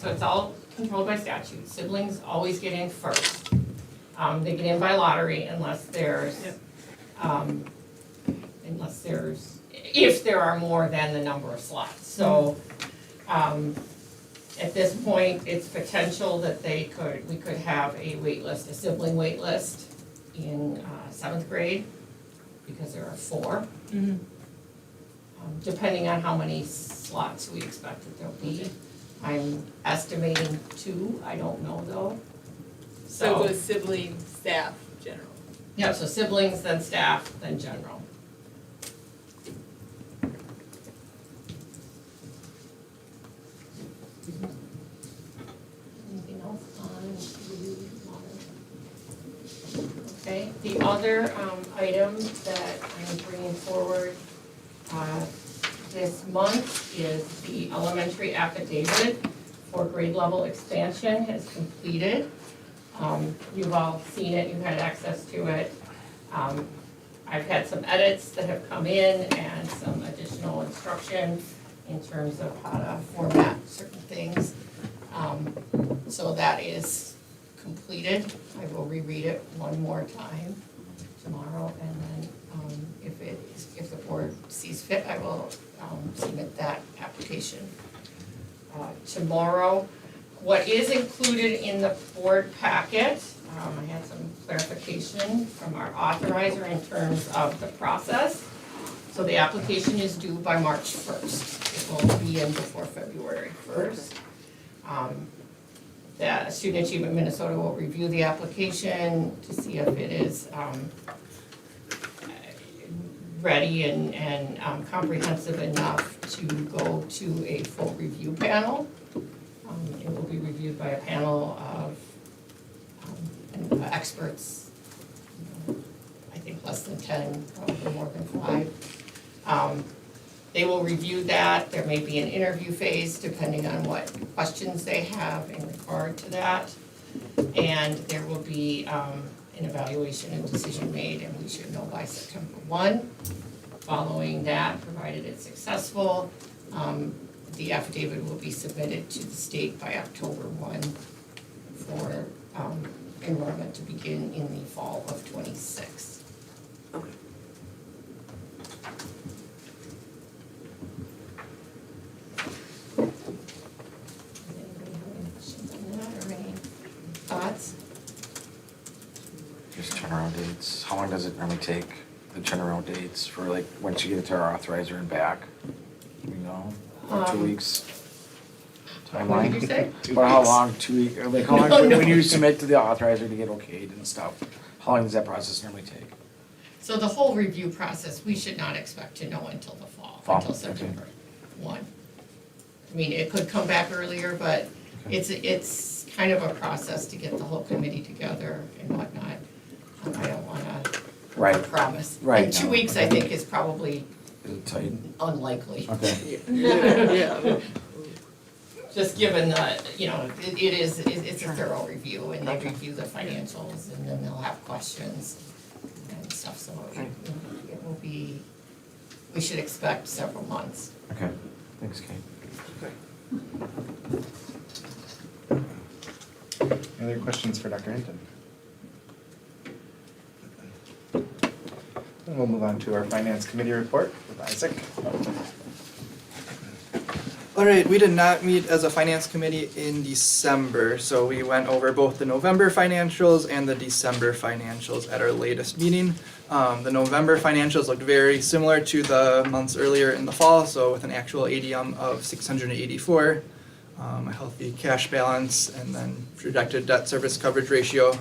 so it's all controlled by statute. Siblings always get in first. They get in by lottery unless there's, Yep. if there are more than the number of slots. So, at this point, it's potential that we could have a wait list, a sibling wait list in 7th grade, because there are 4. Depending on how many slots we expect that there'll be. I'm estimating 2, I don't know though. So it goes sibling, staff, general. Yeah, so siblings, then staff, then general. Anything else on the Okay, the other item that I'm bringing forward this month is the elementary affidavit for grade level expansion has completed. You've all seen it, you've had access to it. I've had some edits that have come in and some additional instruction in terms of how to format certain things. So that is completed. I will reread it one more time tomorrow, and then if the board sees fit, I will submit that application tomorrow. What is included in the board packet, I had some clarification from our authorizer in terms of the process. So the application is due by March 1st. It won't be in before February 1st. The Student Achievement Minnesota will review the application to see if it is ready and comprehensive enough to go to a full review panel. It will be reviewed by a panel of experts, I think less than 10, probably more than 5. They will review that. There may be an interview phase depending on what questions they have in regard to that. And there will be an evaluation and decision made, and we should know by September 1. Following that, provided it's successful, the affidavit will be submitted to the state by October 1 for enrollment to begin in the fall of '26. Okay. Anybody have any questions on that or any thoughts? Just turnaround dates, how long does it normally take, the turnaround dates for like, once you get it to our authorizer and back? Do we know, or 2 weeks? What did you Timeline? say? About how long, 2 weeks, or like how long, when you submit to the authorizer to get okayed and stuff, how long does that process normally take? So the whole review process, we should not expect to know until the fall, Fall, until okay. September 1. I mean, it could come back earlier, but Okay. it's kind of a process to get the whole committee together and whatnot. I don't wanna Right, promise. Right, And 2 no, weeks, okay. I think, is probably is it tight? unlikely. Okay, Yeah. Just given the, it's a thorough review, and they review the financials, and then they'll have questions and stuff, so it will be, we should expect several months. okay, thanks, Kate. Any other questions for Dr. Hinton? And we'll move on to our Finance Committee report with Isaac. All right, we did not meet as a finance committee in December, so we went over both the November financials and the December financials at our latest meeting. The November financials looked very similar to the months earlier in the fall, so with an actual ADM of 684, a healthy cash balance, and then projected debt service coverage ratio.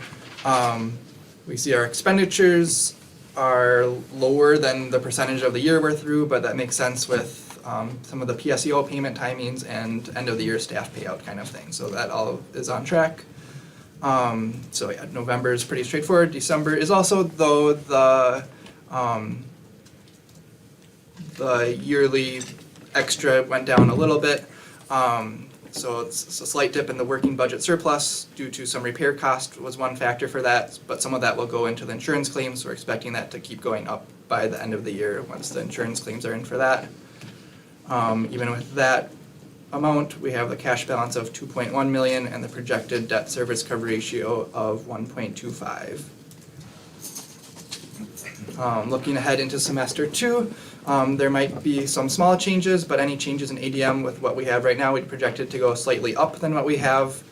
We see our expenditures are lower than the percentage of the year we're through, but that makes sense with some of the PSEO payment timings and end of the year staff payout kind of thing. So that all is on track. So yeah, November is pretty straightforward. December is also, though, the yearly extra went down a little bit. So it's a slight dip in the working budget surplus due to some repair cost was one factor for that, but some of that will go into the insurance claims. We're expecting that to keep going up by the end of the year once the insurance claims are in for that. Even with that amount, we have the cash balance of 2.1 million and the projected debt service cover ratio of 1.25. Looking ahead into semester 2, there might be some small changes, but any changes in ADM with what we have right now, we'd project it to go slightly up than what we have.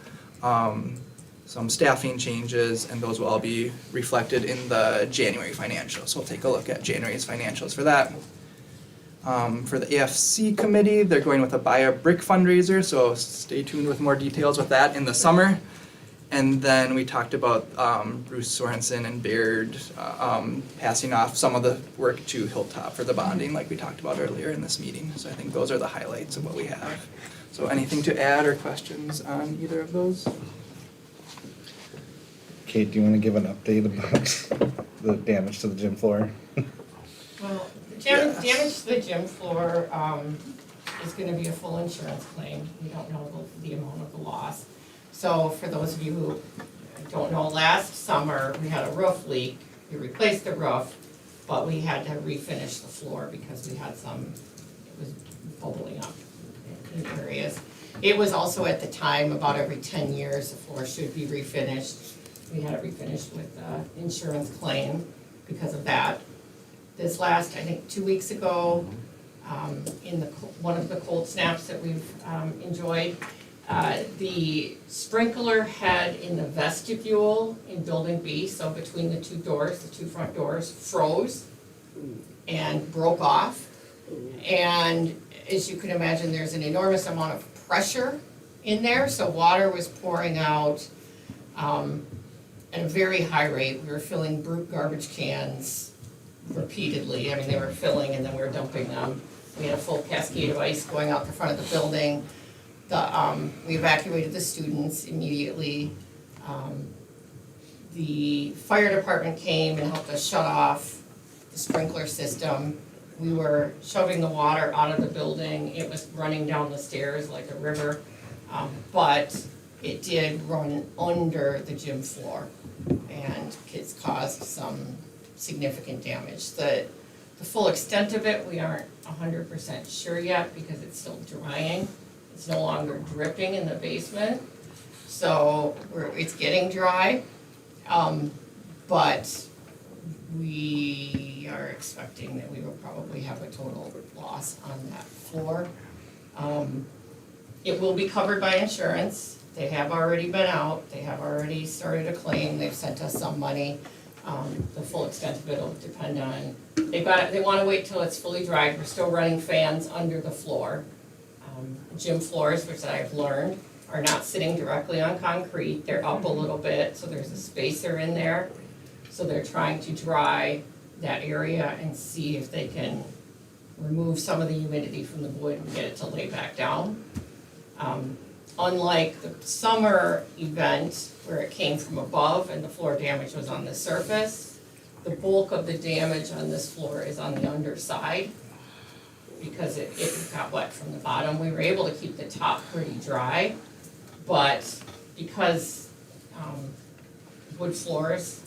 Some staffing changes, and those will all be reflected in the January financials. So we'll take a look at January's financials for that. For the AFC committee, they're going with a buy a brick fundraiser, so stay tuned with more details with that in the summer. And then we talked about Bruce Sorensen and Baird passing off some of the work to Hilltop for the bonding, like we talked about earlier in this meeting. So I think those are the highlights of what we have. So anything to add or questions on either of those? Kate, do you want to give an update about the damage to the gym floor? Well, the Yes. damage to the gym floor is gonna be a full insurance claim. We don't know the amount of the loss. So for those of you who don't know, last summer, we had a roof leak. We replaced the roof, but we had to refinish the floor because we had it was bubbling up in areas. It was also at the time, about every 10 years, the floor should be refinished. We had it refinished with insurance claim because of that. This last, I think, 2 weeks ago, in one of the cold snaps that we've enjoyed, the sprinkler head in the vestibule in Building B, so between the two doors, the two front doors, froze. and broke off. And as you can imagine, there's an enormous amount of pressure in there, so water was pouring out at a very high rate. We were filling brute garbage cans repeatedly. I mean, they were filling and then we were dumping them. We had a full cascade of ice going out the front of the building. We evacuated the students immediately. The fire department came and helped us shut off the sprinkler system. We were shoving the water out of the building. It was running down the stairs like a river, but it did run under the gym floor and it's caused some significant damage. The full extent of it, we aren't 100% sure yet because it's still drying. It's no longer dripping in the basement, so it's getting dry. But we are expecting that we will probably have a total loss on that floor. It will be covered by insurance. They have already been out, they have already started a claim, they've sent us some money. The full extent of it will depend on, they wanna wait till it's fully dried. We're still running fans under the floor. Gym floors, which I've learned, are not sitting directly on concrete, they're up a little bit, so there's a spacer in there. So they're trying to dry that area and see if they can remove some of the humidity from the wood and get it to lay back down. Unlike the summer event where it came from above and the floor damage was on the surface, the bulk of the damage on this floor is on the underside because it got wet from the bottom. We were able to keep the top pretty dry, but because wood floors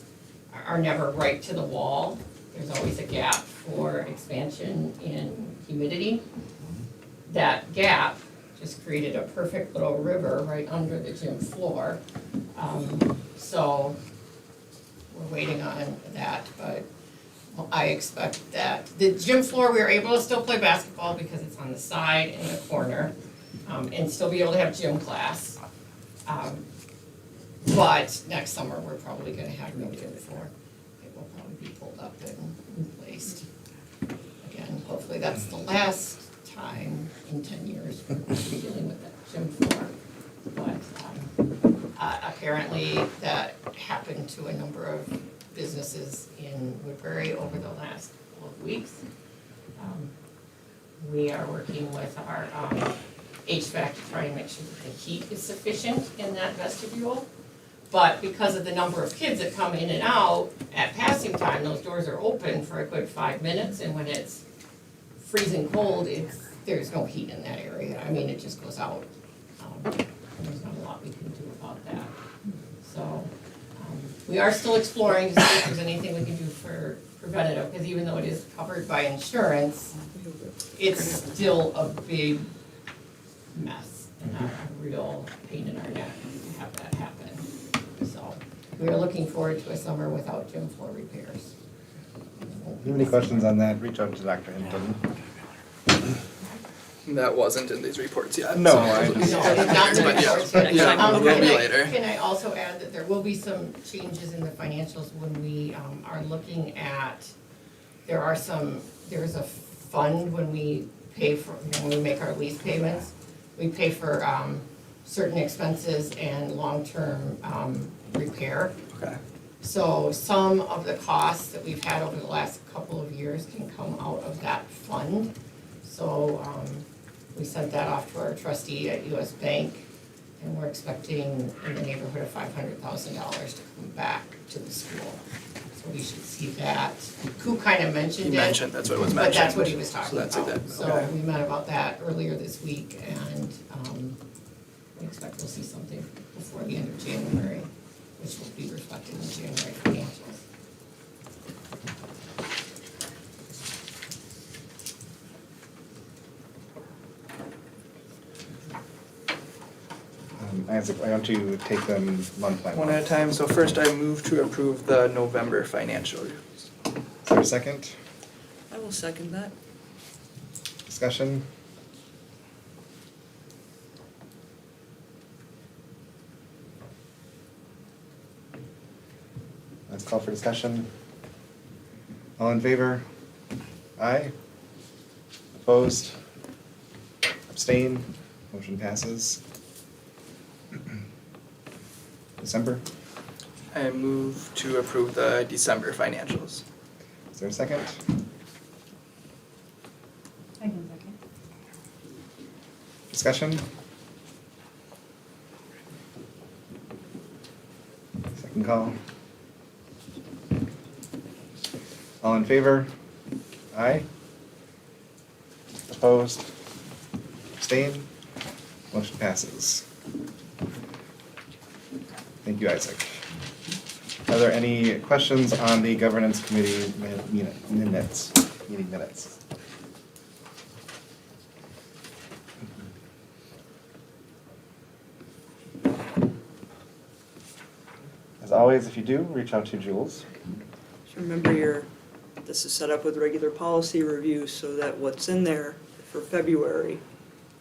are never right to the wall, there's always a gap for expansion in humidity. That gap just created a perfect little river right under the gym floor. So we're waiting on that, but I expect that. The gym floor, we were able to still play basketball because it's on the side in the corner, and still be able to have gym class. But next summer, we're probably gonna have no gym floor. It will probably be pulled up and replaced. Again, hopefully that's the last time in 10 years we're dealing with that gym floor. But apparently that happened to a number of businesses in Woodbury over the last couple of weeks. We are working with our HVAC to try and make sure that the heat is sufficient in that vestibule. But because of the number of kids that come in and out, at passing time, those doors are open for a good 5 minutes, and when it's freezing cold, there's no heat in that area. I mean, it just goes out. There's not a lot we can do about that. So, we are still exploring to see if there's anything we can do for preventative, because even though it is covered by insurance, it's still a big mess and a real pain in our neck to have that happen. So, we are looking forward to a summer without gym floor repairs. If you have any questions on that, reach out to Dr. Hinton. That wasn't in these reports yet. No, so- I No, it's not in the But yeah, reports, but yeah, it will be can later. Can I also add that there will be some changes in the financials when we are looking at, there is a fund when we pay for, when we make our lease payments, we pay for certain expenses and long-term repair. Okay. So some of the costs that we've had over the last couple of years can come out of that fund. So we sent that off to our trustee at US Bank, and we're expecting in the neighborhood of $500,000 to come back to the school. So we should see that. Koo kind of mentioned it. He mentioned, that's what it was But mentioned. that's what he was talking So that's about. exactly, So okay. we met about that earlier this week, and we expect we'll see something before the end of January, which will be reflected in the January financials. Isaac, why don't you take them month by month? One at a time. So first I move to approve the November financials. Is there a second? I will second that. Discussion? Let's call for discussion. All in favor? Aye. Opposed? Abstain? Motion passes. December, I move to approve the December financials. is there a second? I can second. Discussion? Second call. All in favor? Aye. Opposed? Abstain? Motion passes. Thank you, Isaac. Are there any questions on the governance committee minutes, meeting minutes? As always, if you do, reach out to Jules. Just remember this is set up with regular policy review so that what's in there for February,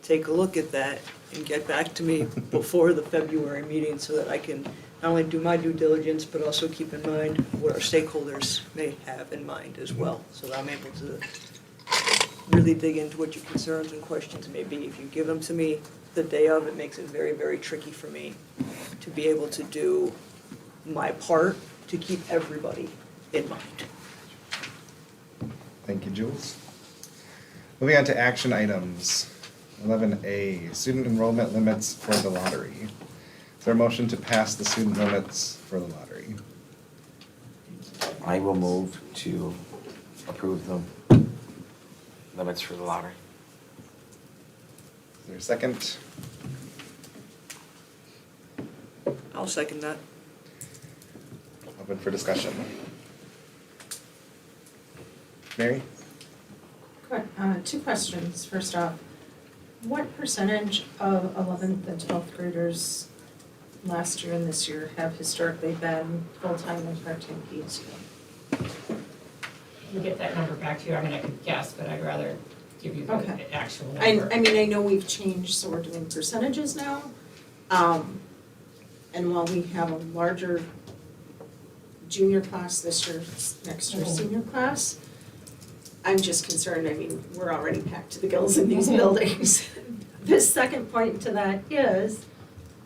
take a look at that and get back to me before the February meeting so that I can not only do my due diligence, but also keep in mind what our stakeholders may have in mind as well. So that I'm able to really dig into what your concerns and questions may be. If you give them to me the day of, it makes it very, very tricky for me to be able to do my part to keep everybody in mind. Thank you, Jules. Moving on to action items. 11A, student enrollment limits for the lottery. Is there a motion to pass the student limits for the lottery? I will move to approve the limits for the lottery. Is there a second? I'll second that. Open for discussion. Mary? Two questions. First off, what percentage of 11th and 12th graders last year and this year have historically been full-time and part-time PE? We'll get that number back to you. I mean, I could guess, but I'd rather give you Okay. the actual number. I mean, I know we've changed, so we're doing percentages now. And while we have a larger junior class this year, next year senior class, I'm just concerned, I mean, we're already packed to the gills in these buildings. The second point to that is,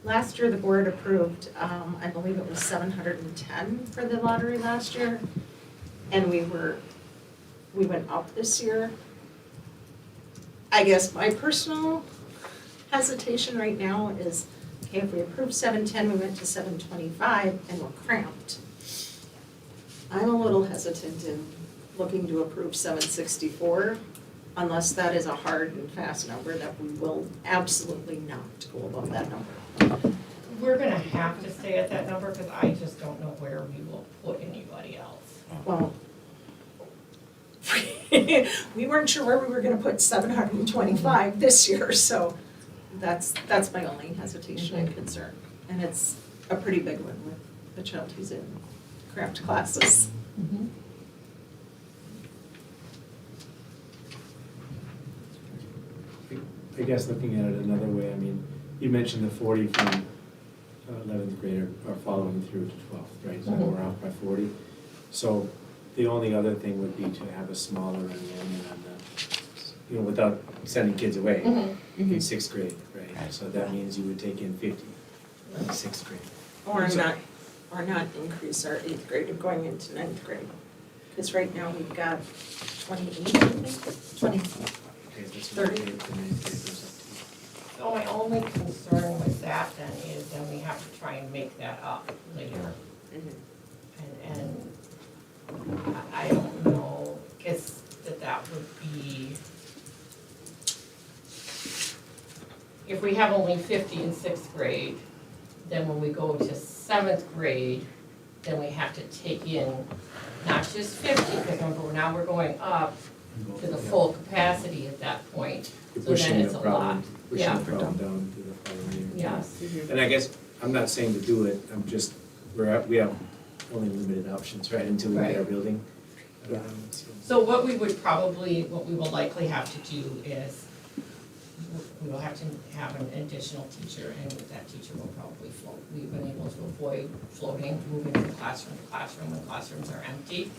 last year the board approved, I believe it was 710 for the lottery last year. And we went up this year. I guess my personal hesitation right now is, okay, if we approve 710, we went to 725 and we're cramped. I'm a little hesitant in looking to approve 764 unless that is a hard and fast number that we will absolutely not go above that number. We're gonna have to stay at that number because I just don't know where we will put anybody else. Well, we weren't sure where we were gonna put 725 this year, so that's my only hesitation and concern. And it's a pretty big one with the child who's in craft classes. I guess looking at it another way, I mean, you mentioned the 40 from 11th grade are following through to 12th, right? So we're off by 40. So the only other thing would be to have a smaller enrollment on the, without sending kids away in 6th grade, right? So that means you would take in 50 in 6th grade. Or not increase our 8th grade of going into 9th grade. Because right now we've got 28, I think, 20. Okay, that's 30. 38 to 9th grade goes up to. So my only concern with that then is then we have to try and make that up later. And I don't know, guess that would be, if we have only 50 in 6th grade, then when we go to 7th grade, then we have to take in not just 50, because remember, now we're going up to the full capacity at that point. You're So then pushing it's the a problem, lot. pushing Yeah. the problem down to the following year. Yes. And I guess, I'm not saying to do it, I'm just, we have only limited options, right, until we get our Right. building. Yeah. So what we will likely have to do is, we will have to have an additional teacher, and that teacher will probably float. We've been able to avoid floating, moving from classroom to classroom when classrooms are empty.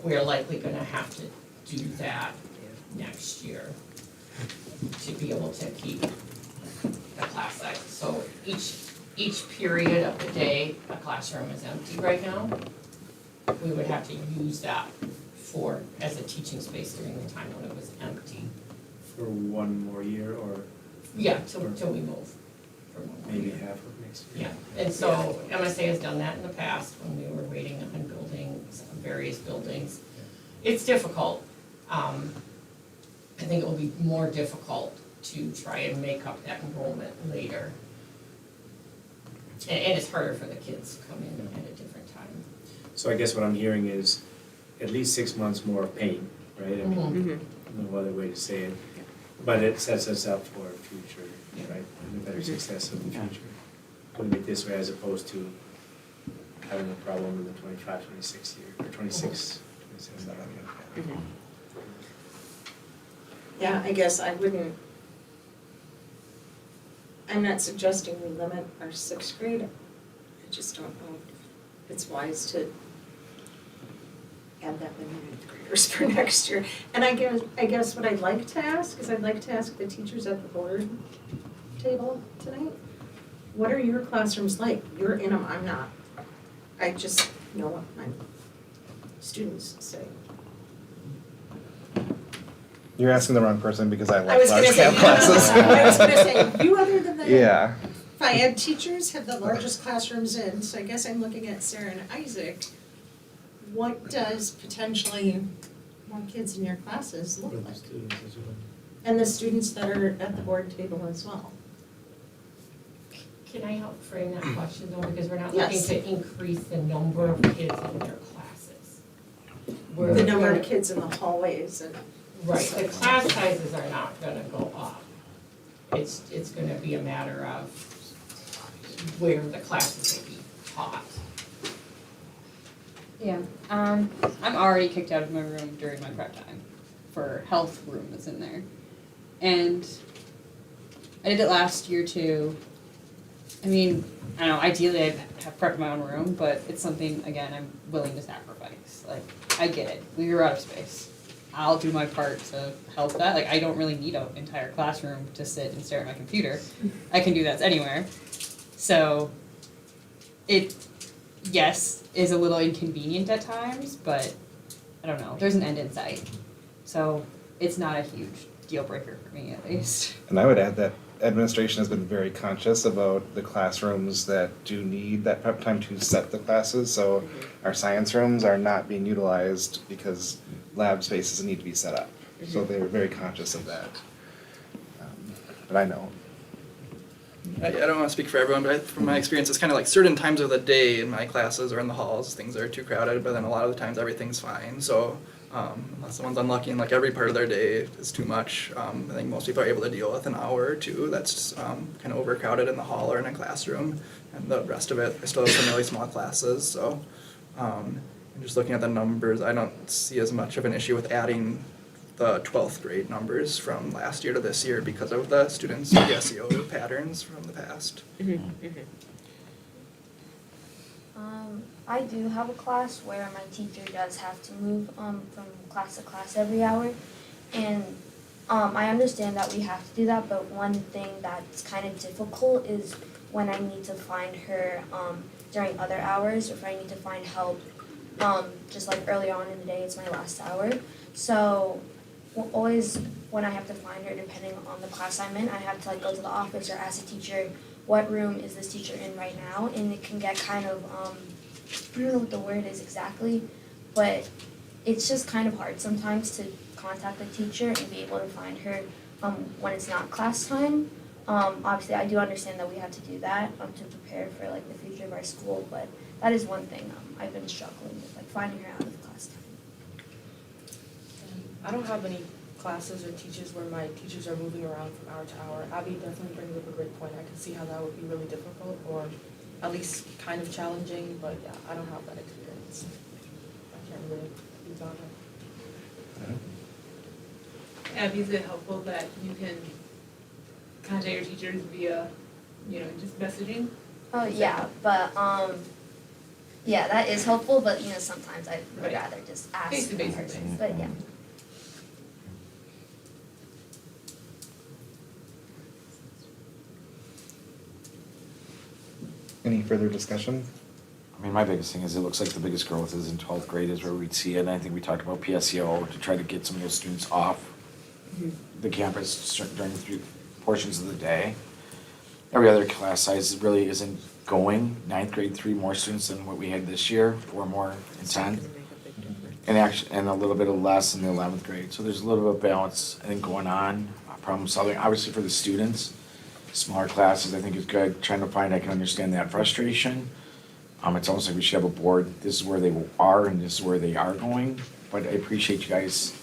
We are likely gonna have to do that next year to be able to keep the class size. So each period of the day, a classroom is empty right now. We would have to use that as a teaching space during the time when it was empty. For one more year or Yeah, till we move for one more maybe year. half of next year. Yeah, and so MSA has done that in the past when we were waiting on buildings, various buildings. It's difficult. I think it will be more difficult to try and make up that enrollment later. And it's harder for the kids to come in at a different time. So I guess what I'm hearing is at least 6 months more of pain, right? I mean, no other way to say it. But it sets us up for future, right? And a better success in the future. Doing it this way as opposed to having a problem in the 25, 26 year, or 26, 27 year. Yeah, I guess I wouldn't, I'm not suggesting we limit our sixth grade. I just don't know if it's wise to add that many ninth graders for next year. And I guess what I'd like to ask is I'd like to ask the teachers at the board table tonight, what are your classrooms like? You're in them, I'm not. I just know what my students say. You're asking the wrong person because I I love was gonna large say, camp classes. I was gonna say, you other than the Yeah, Phi-Ed teachers have the largest classrooms in, so I guess I'm looking at Sarah and Isaac. What does potentially more kids in your classes look For the like? students as well. And the students that are at the board table as well. Can I help frame that question though, because we're not looking Yes. to increase the number of kids in their classes. We're The number of gonna- kids in the hallways and. Right, the class sizes are not gonna go up. It's gonna be a matter of where the classes will be taught. Yeah, I'm already kicked out of my room during my prep time for health room that's in there. And I did it last year too. I mean, I don't know, ideally I'd have prepped my own room, but it's something, again, I'm willing to sacrifice. Like, I get it, we were out of space. I'll do my part to help that. Like, I don't really need an entire classroom to sit and stare at my computer. I can do that anywhere. So, it, yes, is a little inconvenient at times, but I don't know, there's an end in sight. So, it's not a huge deal breaker for me at least. and I would add that administration has been very conscious about the classrooms that do need that prep time to set the classes. So our science rooms are not being utilized because lab spaces need to be set up. So they were very conscious of that. But I know. I don't want to speak for everyone, but from my experience, it's kind of like certain times of the day in my classes or in the halls, things are too crowded, but then a lot of the times everything's fine. So unless someone's unlucky and like every part of their day is too much, I think most people are able to deal with an hour or two that's kind of overcrowded in the hall or in a classroom. And the rest of it, I still have some really small classes. So just looking at the numbers, I don't see as much of an issue with adding the 12th grade numbers from last year to this year because of the students' SEO patterns from the past. I do have a class where my teacher does have to move from class to class every hour, and I understand that we have to do that, but one thing that's kind of difficult is when I need to find her during other hours, or if I need to find help just like early on in the day, it's my last hour. So always when I have to find her, depending on the class I'm in, I have to like go to the office or ask the teacher, what room is this teacher in right now? And it can get kind of, I don't know what the word is exactly, but it's just kind of hard sometimes to contact the teacher and be able to find her when it's not class time. Obviously, I do understand that we have to do that to prepare for like the future of our school, but that is one thing I've been struggling with, like finding her out of class time. I don't have any classes or teachers where my teachers are moving around from hour to hour. Abby definitely brings up a great point. I can see how that would be really difficult or at least kind of challenging, but yeah, I don't have that experience. I can't really speak on it. Abby, is it helpful that you can contact your teachers via, just messaging? Oh yeah, but yeah, that is helpful, but sometimes I would Right. rather just ask in Face-to-face person, things. but yeah. Any further discussion? I mean, my biggest thing is, it looks like the biggest growth is in 12th grade is where we'd see it, and I think we talked about PSEO to try to get some of those students off the campus during three portions of the day. Every other class size really isn't going. 9th grade, 3 more students than what we had this year, 4 more in 10th. And a little bit of less in the 11th grade. So there's a little bit of balance, I think, going on, problem solving, obviously for the students. Smaller classes, I think is good, trying to find, I can understand that frustration. It's almost like we should have a board, this is where they are and this is where they are going. But I appreciate you guys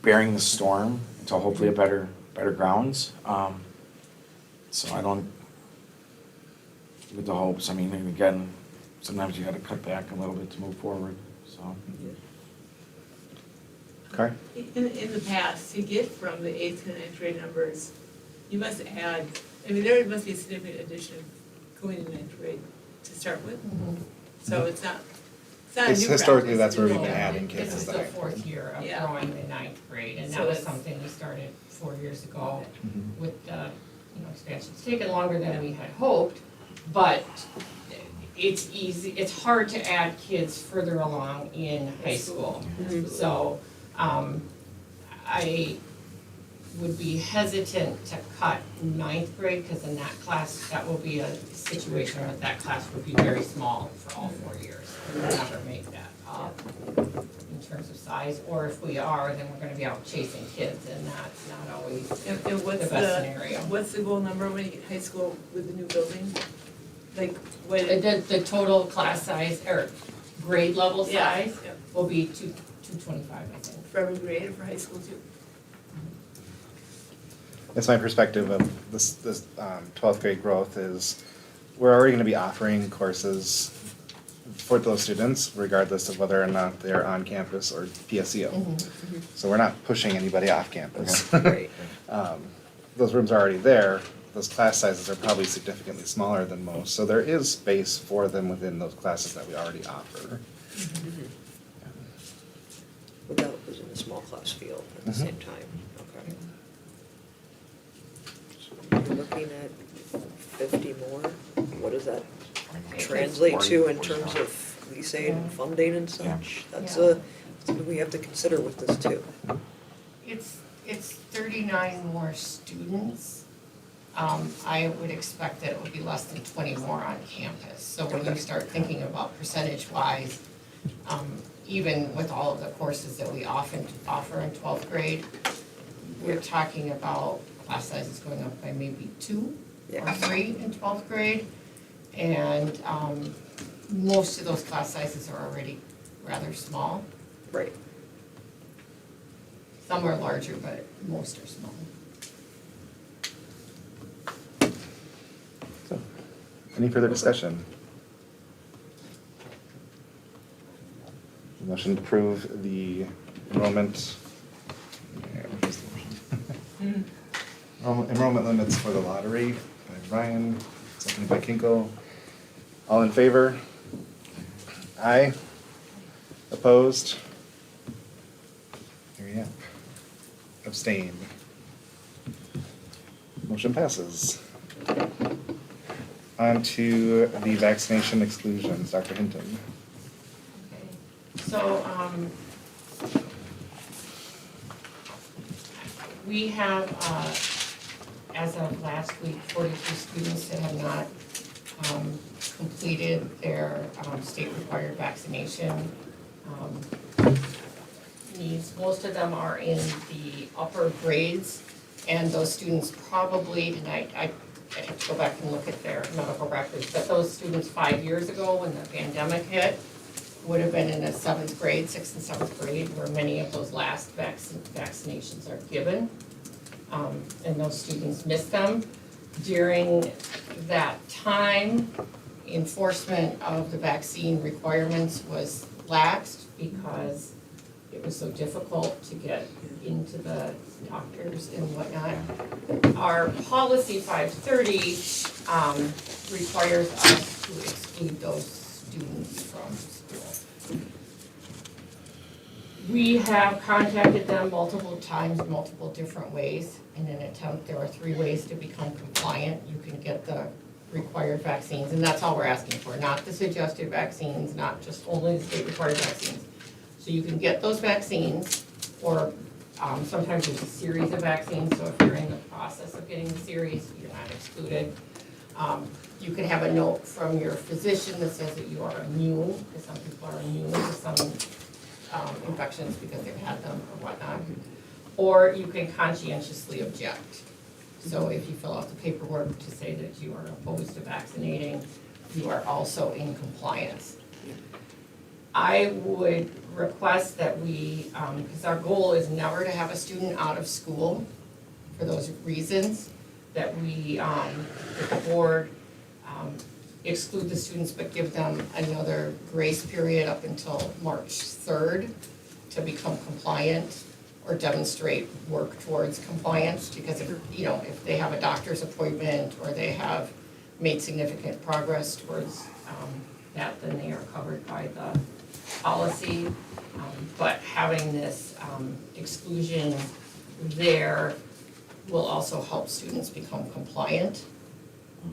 bearing the storm until hopefully a better grounds. So I don't, with the hopes, I mean, and again, sometimes you gotta cut back a little bit to move forward, so. Okay. In the past, to get from the 8th to 9th grade numbers, you must add, I mean, there must be a significant addition going to 9th grade to start with. So it's not a new Historically, practice. that's where we've been Yeah, adding kids. This is is the the 4th year of Yeah. growing the 9th grade, and So that was it's- something we started 4 years ago Mhm. with the, expansion. It's taken longer than we had hoped, but it's easy, it's hard to add kids further along in high school. So, I would be hesitant to cut 9th grade, because in that class, that will be a situation where that class would be very small for all 4 years. We'll never make that up in terms of size, or if we are, then we're gonna be out chasing kids, and that's not always And what's the best scenario. what's the goal number when you get high school with the new building? Like, what? The total class size, or grade level Yeah, size, yeah. will be 225, I think. For every grade or for high school too? That's my perspective of this 12th grade growth is, we're already gonna be offering courses for those students regardless of whether or not they're on campus or PSEO. So we're not pushing anybody off campus. Right. Those rooms are already there, those class sizes are probably significantly smaller than most, so there is space for them within those classes that we already offer. But that was in a small class field at the Mhm. same time, okay. You're looking at 50 more, what does that translate to in terms of lease aid and funding and such? That's something we have to consider with this too. It's 39 more students. I would expect that it would be less than 20 more on campus. So when you Okay. start thinking about percentage-wise, even with all of the courses that we often offer in 12th grade, we're talking about class sizes going up by maybe 2 or Yeah. 3 in 12th grade. And most of those class sizes are already rather small. Right. Some are larger, but most are small. So, any further discussion? Motion to approve the enrollment. Enrollment limits for the lottery by Ryan, seconded by Kinkle. All in favor? Aye. Opposed? Here we have. Abstained. Motion passes. On to the vaccination exclusions, Dr. Hinton. Okay, so, we have, as of last week, 43 students that have not, completed their, state-required vaccination, needs. Most of them are in the upper grades, and those students probably, and I have to go back and look at their medical records, but those students 5 years ago, when the pandemic hit, would have been in the 7th grade, 6th and 7th grade, where many of those last vaccinations are given. And those students missed them. During that time, enforcement of the vaccine requirements was laxed because it was so difficult to get into the doctors and whatnot. Our policy 530 requires us to exclude those students from school. We have contacted them multiple times, multiple different ways. In an attempt, there are 3 ways to become compliant. You can get the required vaccines, and that's all we're asking for, not the suggested vaccines, not just only the state required vaccines. So you can get those vaccines, or sometimes there's a series of vaccines, so if you're in the process of getting the series, you're not excluded. You can have a note from your physician that says that you are immune, because some people are immune to some infections because they've had them or whatnot. Or you can conscientiously object. So if you fill out the paperwork to say that you are opposed to vaccinating, you are also in compliance. I would request that we, because our goal is never to have a student out of school for those reasons, that we, that the board exclude the students but give them another grace period up until March 3rd to become compliant or demonstrate work towards compliance, because if, you know, if they have a doctor's appointment or they have made significant progress towards that, then they are covered by the policy. But having this exclusion there will also help students become compliant,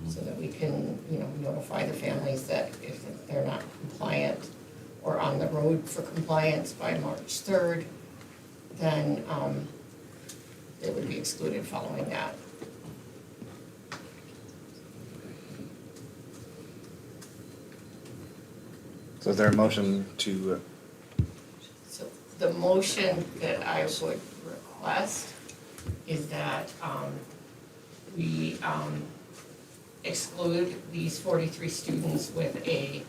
so that we can, you know, notify the families that if they're not compliant or on the road for compliance by March 3rd, then they would be excluded following that. So is there a motion to, So the motion that I would request is that we exclude these 43 students with a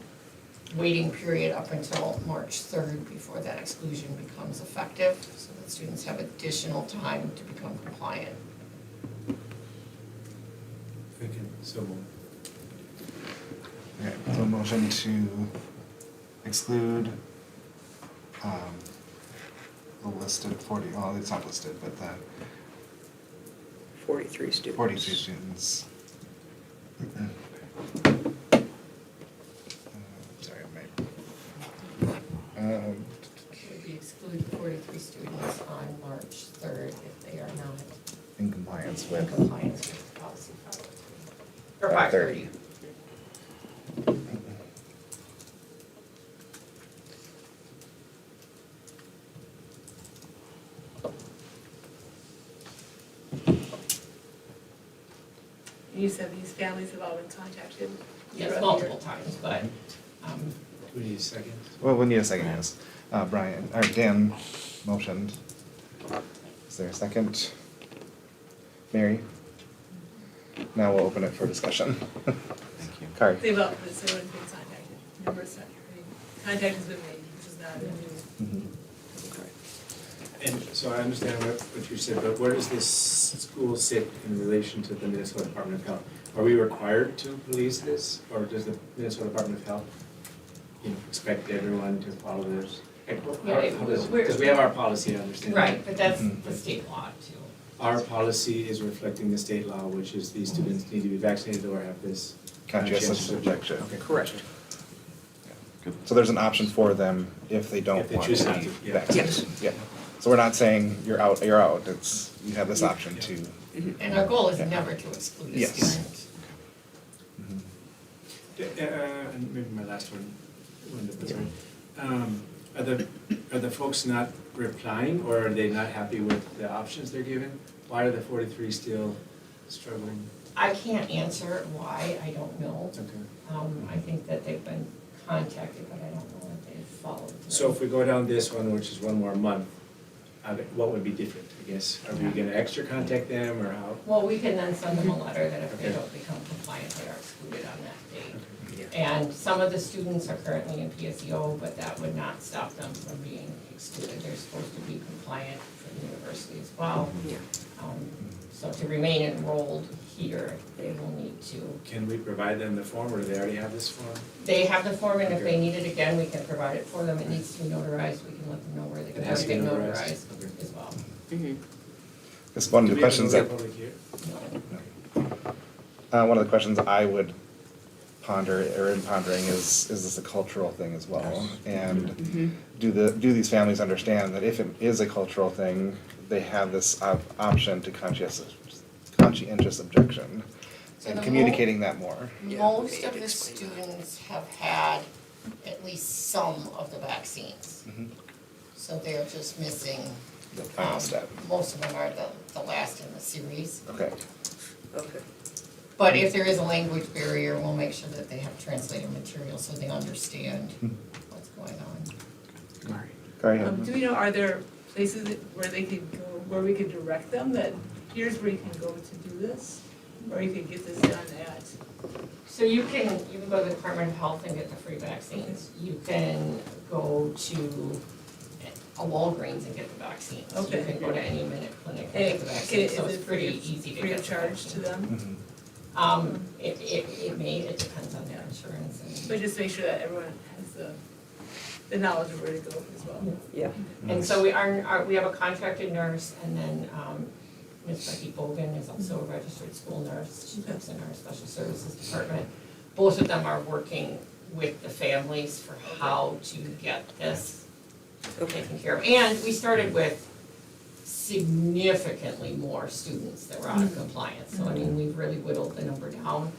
waiting period up until March 3rd before that exclusion becomes effective, so that students have additional time to become compliant. Okay, so moved. okay, so a motion to exclude the listed 40, well, it's not listed, but the 43 students. 42 students. Sorry, We exclude 43 students on March 3rd if they are not in compliance in with. compliance with policy 503. Or 530. You said these families have all been contacted? Yes, throughout multiple times, but Do we need a second? Well, we need a second, yes. Dan motioned. Is there a second? Mary? Now we'll open it for discussion. Thank you. Kari? They've all, so everyone's been contacted, numerous, contact has been made, which is not Mhm. And so I understand what you said, but where does this school sit in relation to the Minnesota Department of Health? Are we required to police this, or does the Minnesota Department of Health, you know, expect everyone to follow this? Because we have our policy, I understand. right, but that's Mhm. the state law too. Our policy is reflecting the state law, which is these students need to be vaccinated or have this. Conscientious objection. Okay. Correct. So there's an option for them if they don't If they want choose to not be to, yeah. vaccinated. Yeah. So we're not saying you're out, it's, you have this option to. And our goal is Yeah. never to exclude a Yes. student. And maybe my last one, sorry. Are the folks not replying, or are they not happy with the options they're given? Why are the 43 still struggling? I can't answer why, I don't know. Okay. I think that they've been contacted, but I don't know if they've followed through. So if we go down this one, which is one more month, what would be different, I guess? Are we gonna extra contact them, or how? Well, we can then send them a letter that if they Okay. don't become compliant, they are excluded on that date. Okay. And some of the students are currently in PSEO, but that would not stop them from being excluded. They're supposed to be compliant for the university as well. So to remain enrolled here, they will need to. Can we provide them the form, or do they already have this form? They have the form, and if they Okay. need it again, we can provide it for them. It needs to be notarized. We can let them know where they can It have has it to be notarized notarized. Okay. as well. It's one of the questions Do that, we have a public hearing? one of the questions I would ponder, or in pondering, is this a cultural thing as well? And do these families understand that if it is a cultural thing, they have this option to conscientious objection? So and the communicating that more. Most of the students have had at least some of the vaccines. Mhm. So they're just missing, The final step. most of them are the last in the series. Okay. Okay. But if there is a language barrier, we'll make sure that they have translated material so they understand what's going on. Sorry. Do we know, are there places where they could go, where we could direct them that here's where you can go to do this? Or you could get this done at? So you can go to the Department of Health and get the free vaccines. You can go to a Walgreens and get the vaccines. Okay. You can go to any Minute Clinic and And get the vaccines, so is it's it pretty easy to free get of the charge to vaccine. them? Mhm. It depends on their insurance and. But just make sure that everyone has the knowledge of where to go as well. Yeah. And so we we have a contracted nurse, and then Ms. Becky Bogan is also a registered school nurse. She works in our special services department. Both of them are working with the families for how to get this taken care of. And we started with significantly more students that were out of compliance. So I mean, we've really whittled the number down.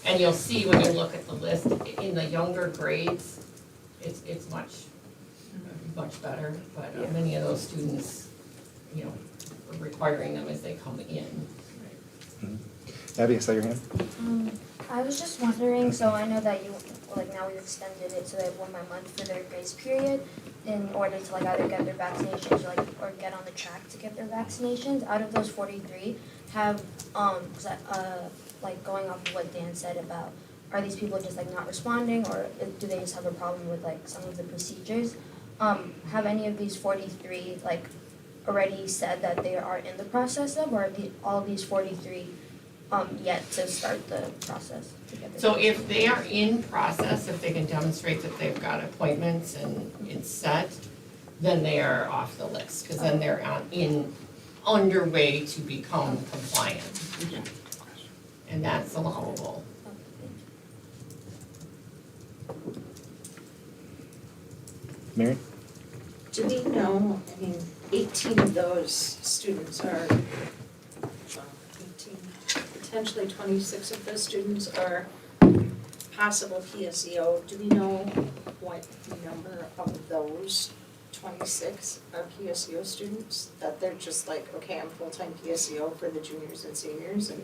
And you'll see when you look at the list, in the younger grades, it's much better, but many of those students, you know, we're requiring them as they come in. Abby, I saw your hand. I was just wondering, so I know that now we've extended it so they have 1 more month for their grace period in order to either get their vaccinations or get on the track to get their vaccinations. Out of those 43, have, going off of what Dan said about, are these people just not responding, or do they just have a problem with some of the procedures? Have any of these 43 already said that they are in the process of, or are all these 43 yet to start the process to get their So if they are in process, if they can demonstrate that they've got appointments and it's set, then they are off the list, because then they're underway to become compliant. And that's allowable. Mary? Do we know, 18 of those students are, 18, potentially 26 of those students are possible PSEO. Do we know what number of those 26 are PSEO students? That they're just okay, I'm full-time PSEO for the juniors and seniors, and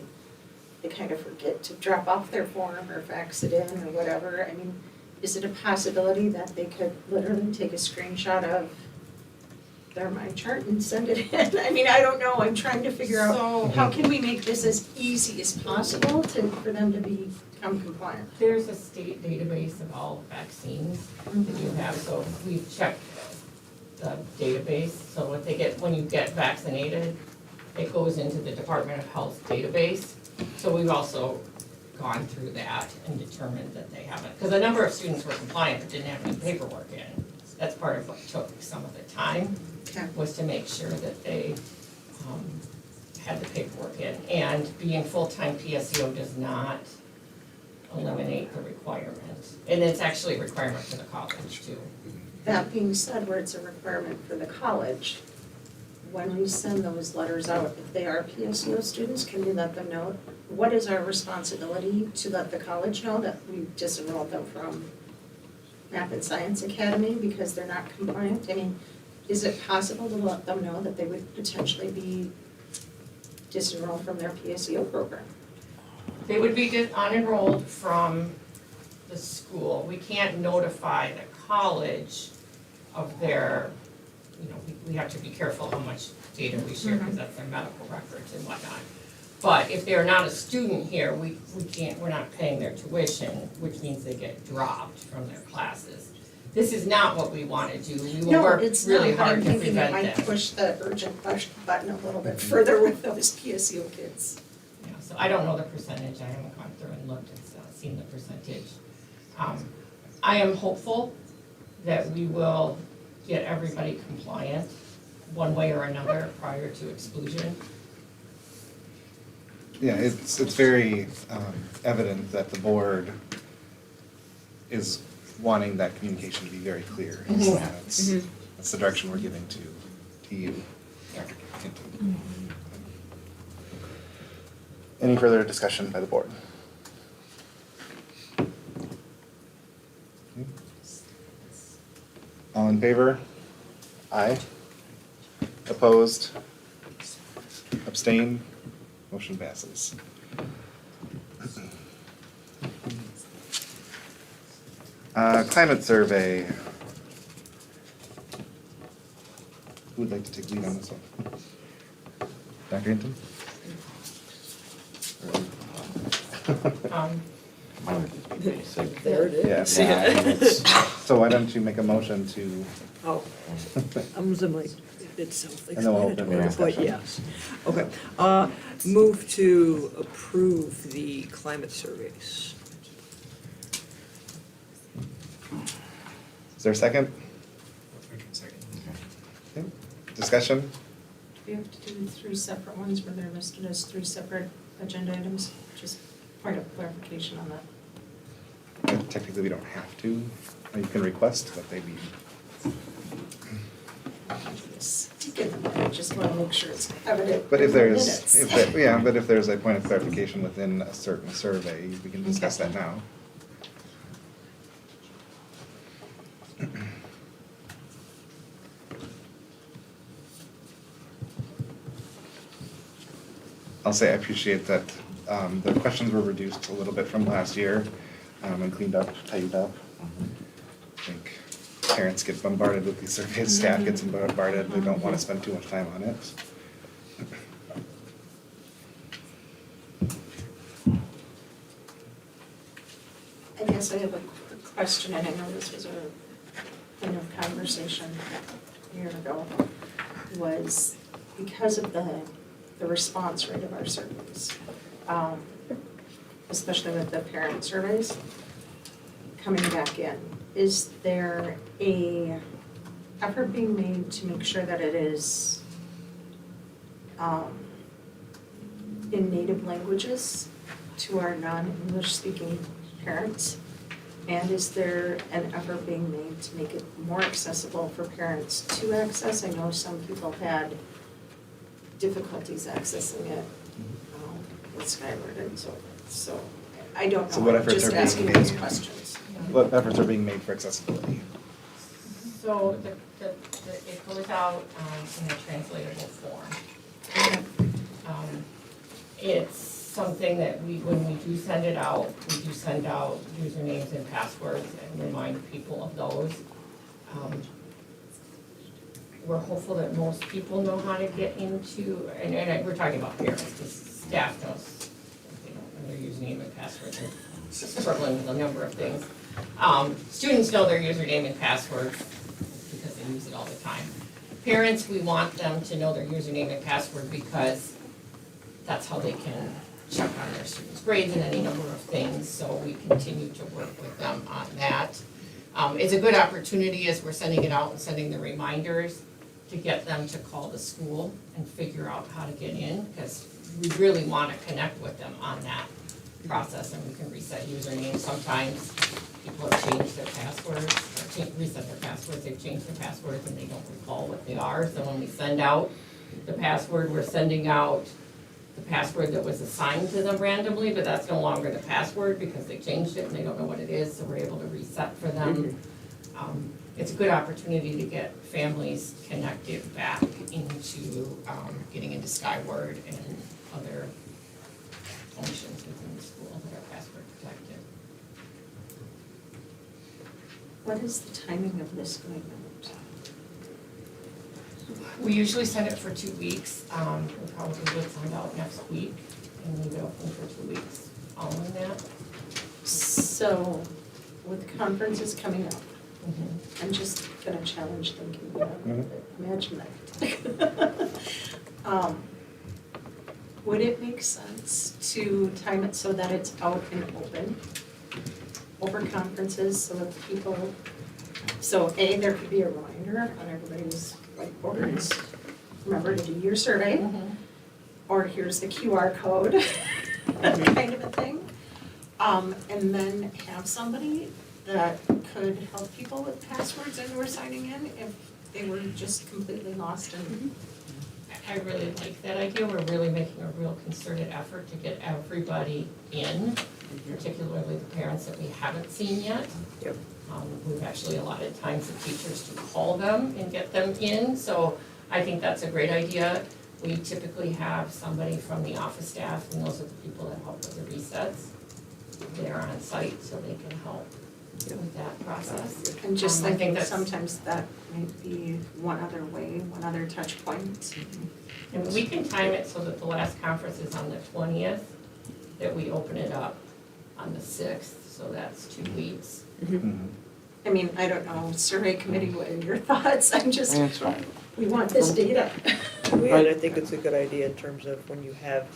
they kind of forget to drop off their form or fax it in or whatever. Is it a possibility that they could literally take a screenshot of their My Chart and send it in? I don't know, I'm trying to figure out how can we make this as easy as possible for them to become compliant? There's a state database of all vaccines that you have, so we've checked the database. So when you get vaccinated, it goes into the Department of Health database. So we've also gone through that and determined that they haven't, because a number of students were compliant but didn't have any paperwork in. That's part of what took some of the time, was to make sure that they had the paperwork in. And being full-time PSEO does not eliminate the requirement. And it's actually a requirement for the college too. That being said, where it's a requirement for the college, when we send those letters out, if they are PSEO students, can we let them know? What is our responsibility to let the college know that we disenrolled them from Math and Science Academy because they're not compliant? Is it possible to let them know that they would potentially be disenrolled from their PSEO program? They would be unenrolled from the school. We can't notify the college of their, we have to be careful how much data we share, because that's their medical records and whatnot. But if they're not a student here, we're not paying their tuition, which means they get dropped from their classes. This is not what we want to do. We will work really hard to prevent No, it's not, but I'm thinking it might that. push the urgent button a little bit further with those PSEO kids. Yeah, so I don't know the percentage, I haven't gone through and looked and seen the percentage. I am hopeful that we will get everybody compliant one way or another prior to exclusion. Yeah, it's very evident that the board is wanting that communication to be very clear. Mhm. That's the direction we're giving to you, Dr. Hinton. Any further discussion by the board? All in favor? Aye. Opposed? Abstain? Motion passes. Climate survey. Who would like to take lead on this one? Dr. Hinton? Mine would just be basic. There it is. Yeah. Yeah, I think it's- So why don't you make a motion to, Oh, I'm like, it's And then we'll open the self-explanatory, but discussion. yes. Okay, move to approve the climate surveys. is there a second? Second. Okay. Discussion? Do we have to do 3 separate ones where they're listed as 3 separate agenda items? Just point of clarification on that. Technically, we don't have to. You can request that they be. Yes. I just want to make sure it's evident But if in the there's, minutes. yeah, but if there's a point of clarification within a certain survey, we can discuss that now. I'll say I appreciate that the questions were reduced a little bit from last year and cleaned up, tightened up. I think parents get bombarded with these surveys, staff gets bombarded, they don't want to spend too much time on it. I guess I have a quick question, and I know this was a point of conversation a year ago, was because of the response rate of our surveys, especially with the parent surveys coming back in, is there a effort being made to make sure that it is in native languages to our non-English speaking parents? And is there an effort being made to make it more accessible for parents to access? I know some people had difficulties accessing it with Skyward and so forth. So I don't So know, what I'm efforts just are being asking those made? questions. What efforts are being made for accessibility? So it goes out in a translatable form. It's something that when we do send it out, we do send out usernames and passwords and remind people of those. We're hopeful that most people know how to get into, and we're talking about parents, because staff knows, they don't know their username and password, they're struggling with a number of things. Students know their username and password because they use it all the time. Parents, we want them to know their username and password because that's how they can check on their students' grades and any number of things, so we continue to work with them on that. It's a good opportunity as we're sending it out and sending the reminders to get them to call the school and figure out how to get in, because we really want to connect with them on that process, and we can reset usernames. Sometimes people have changed their passwords, or reset their passwords, they've changed their passwords and they don't recall what they are, so when we send out the password, we're sending out the password that was assigned to them randomly, but that's no longer the password because they changed it and they don't know what it is, so we're able to reset for them. It's a good opportunity to get families connected back into getting into Skyward and other functions within the school that are password protected. What is the timing of this going out? We usually send it for 2 weeks. We probably would send out next week and leave it open for 2 weeks following that. So with conferences coming up, I'm just gonna challenge thinking about it. Imagine that. Would it make sense to time it so that it's out and open over conferences so that people, so A, there could be a reminder on everybody's whiteboards, remember to do your survey, or here's the QR code, kind of a thing. And then have somebody that could help people with passwords as we're signing in if they were just completely lost and. I really like that idea. We're really making a real concerted effort to get everybody in, particularly the parents that we haven't seen yet. Yep. We've actually allotted time for teachers to call them and get them in, so I think that's a great idea. We typically have somebody from the office staff, and those are the people that help with the resets. They're on site, so they can help with that process. I'm just I think thinking that's- sometimes that might be one other way, one other touch point. And we can time it so that the last conference is on the 20th, that we open it up on the 6th, so that's 2 weeks. Mhm. I mean, I don't know, survey committee, what are your thoughts? I'm just, That's right. we want this data. Yeah, and I think it's a good idea in terms of when you have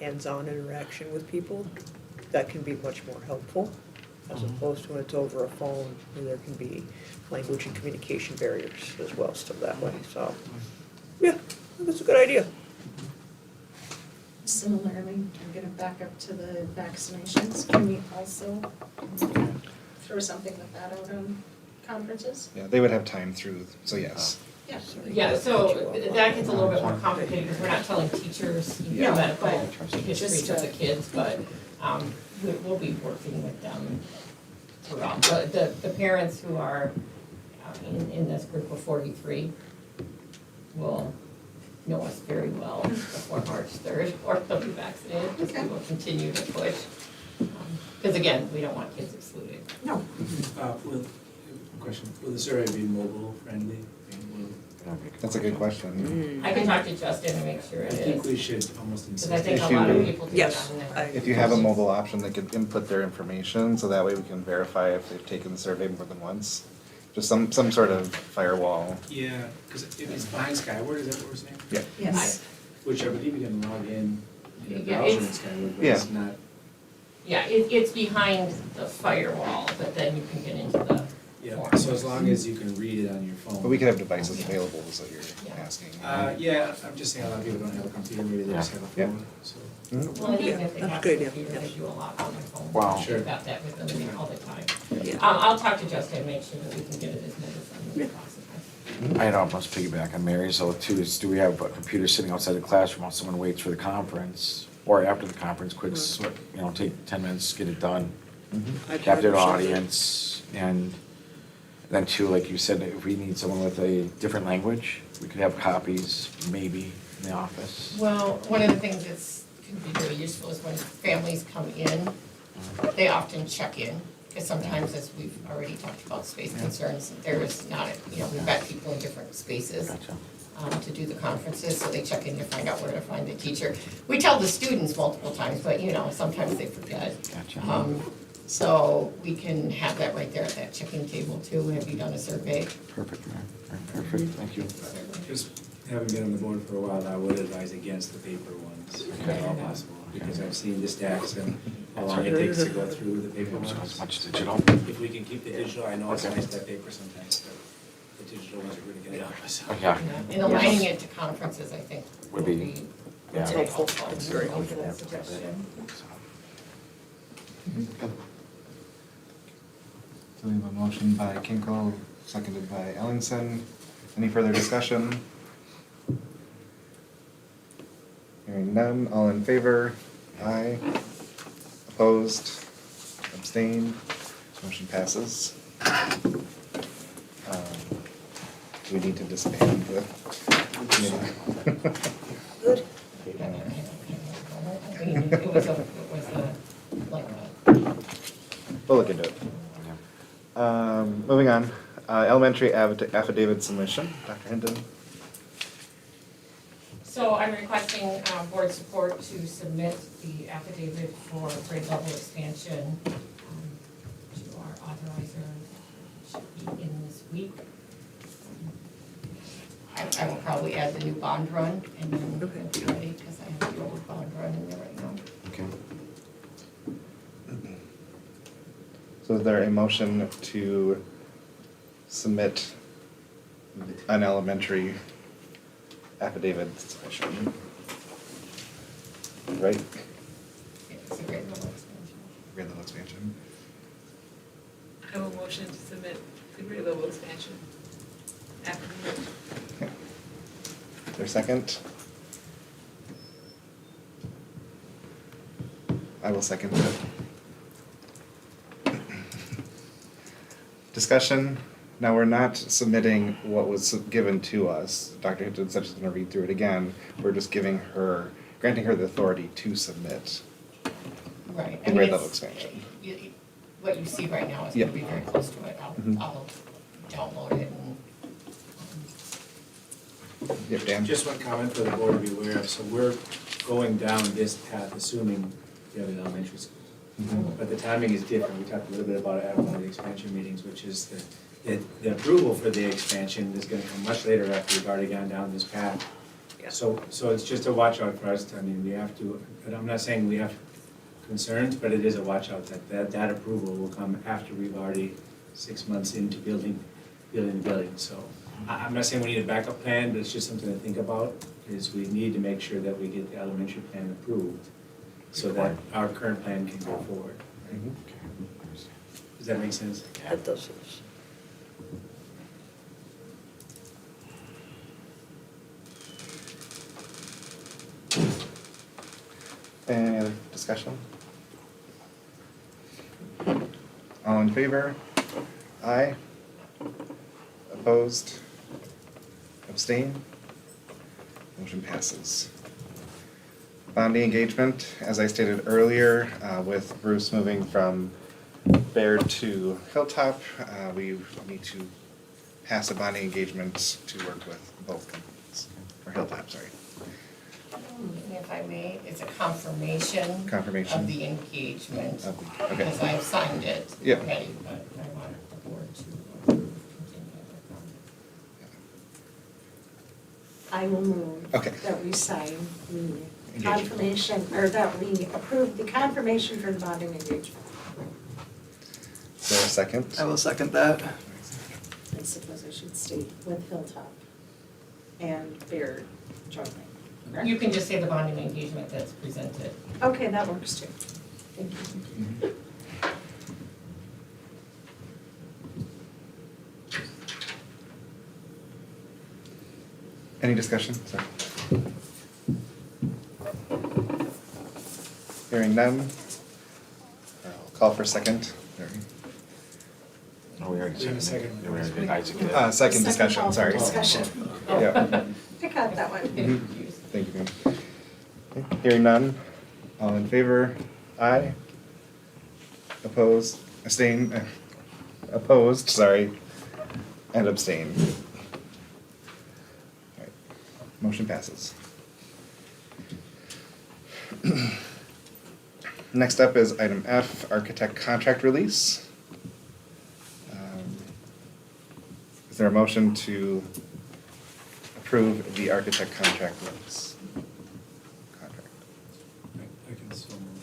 hands-on interaction with people, that can be much more helpful, as opposed to when it's over a phone, and there can be language and communication barriers as well, still that way, so. Yeah, I think it's a good idea. Similarly, I'm gonna back up to the vaccinations. Can we also throw something like that out on conferences? Yeah, they would have time through, so yes. Yeah. Yeah, so that gets a little bit more complicated, because we're not telling teachers No, medical but history just to the kids, but we'll be working with them throughout. The parents who are in this group of 43 will know us very well before March 3rd, or they'll be vaccinated, because we will continue to push. Because again, we don't want kids excluded. No. Will the survey be mobile friendly? That's a good question. I can talk to Justin and make sure I it think we is, should almost because insist. I think If a lot you- of people do it Yes, on there. I- If you have a mobile option, they could input their information, so that way we can verify if they've taken the survey more than once. Just some sort of firewall. Yeah, because if it's behind Skyward, is that what we're saying? Yeah. Yes. Which I believe you can log in a Yeah, browser in it's- Skyward, but it's not. Yeah, it's behind the firewall, but then you can get into the Yeah, form. so as long as you can read it on your phone. But we could have devices available, is what you're Yeah. asking. Yeah, I'm just saying a lot of people don't have a computer, maybe they just have a Yeah. phone, so. Mhm. Well, even Yeah, if they that's have a good a idea, computer, they yes. do a lot on their phone. Wow. Sure. They've got that with them all the time. Yeah. I'll talk to Justin and make sure that we can get it as mobile friendly as possible. I'd almost piggyback on Mary's though too, is do we have a computer sitting outside the classroom while someone waits for the conference? Or after the conference, quick, take 10 minutes, get it done, I'd captive 100% audience, and then too, like you said, if we need someone with a different language, we could have copies, maybe, in the office. Well, one of the things that's, can be very useful is when families come in, they often check in, because sometimes, as we've already talked about space concerns, there is not, we've got people in different spaces. Gotcha. To do the conferences, so they check in to find out where to find the teacher. We tell the students multiple times, but sometimes they forget. Gotcha. So we can have that right there at that check-in table too. Have you done a survey? Perfect, Mary. Perfect, thank you. Just having been on the board for a while, I would advise against the paper ones, if at all possible, because I've seen the stacks and how long it takes to go through the paper So ones. as much digital. If we can keep the digital, I know it's nice to have paper sometimes, but the digital ones are really gonna help us. Yeah. And aligning it to conferences, I think, Would will be- be yeah. very helpful. Very I'll give that helpful. suggestion. So we have a motion by Kinkel, seconded by Ellingson. Any further discussion? Hearing none, all in favor? Aye. Opposed? Abstained? Motion passes. Do we need to disband the committee? Good. I mean, it was like a, We'll look into it. Moving on, elementary affidavit submission, Dr. Hinton. so I'm requesting board support to submit the affidavit for grade level expansion to our authorizer. It should be in this week. I will probably add the new bond run and then we'll be ready, because I have the old bond run in there right now. Okay. So is there a motion to submit an elementary affidavit submission? Right? Yeah, it's a grade level expansion. Grade level expansion. I will motion to submit the grade level expansion affidavit. Okay. Is there a second? I will second it. Discussion, now we're not submitting what was given to us. Dr. Hinton said she's gonna read through it again. We're just granting her the authority to submit Right, I the mean, grade level it's, expansion. what you see right now is Yeah. gonna be very close to it. Mhm. I'll download it and, Yep, Dan? Just one comment for the board to be aware of, so we're going down this path assuming you have an elementary school. Mhm. But the timing is different, we talked a little bit about it at one of the expansion meetings, which is the approval for the expansion is gonna come much later after we've already gone down this path. Yeah. So it's just a watch out for us, I mean, we have to, but I'm not saying we have concerns, but it is a watch out that approval will come after we've already 6 months into building the building, so. I'm not saying we need a backup plan, but it's just something to think about, is we need to make sure that we get the elementary plan approved so that our current plan can go forward. right? Mhm. Does that make sense? That does. Any other discussion? All in favor? Aye. Opposed? Abstain? Motion passes. Bonding engagement, as I stated earlier, with Bruce moving from Baird to Hilltop, we need to pass a bonding engagement to work with both companies, or Hilltop, sorry. and if I may, it's a confirmation. Confirmation. Of the engagement. Okay. Because I've signed it Yeah. already, but I want the board to continue with I will move Okay. that we sign the Engagement. confirmation, or that we approve the confirmation for the bonding engagement. Is there a second? I will second that. I suppose I should state with Hilltop and Baird jointly. correct? You can just say the bonding engagement that's presented. Okay, that works too. Thank you. Any discussion? Sorry. Hearing none. I'll call for second. No, we already We have a seconded. second. Yeah, we already did. Isaac did. Second discussion, call for sorry. discussion. Yeah. I caught that one. Mhm. Thank you, ma'am. Okay, hearing none, all in favor, aye. Opposed, opposed, sorry, and abstain. Alright, motion passes. Next up is item F, architect contract release. Is there a motion to approve the architect contract release? Contract. I can so move.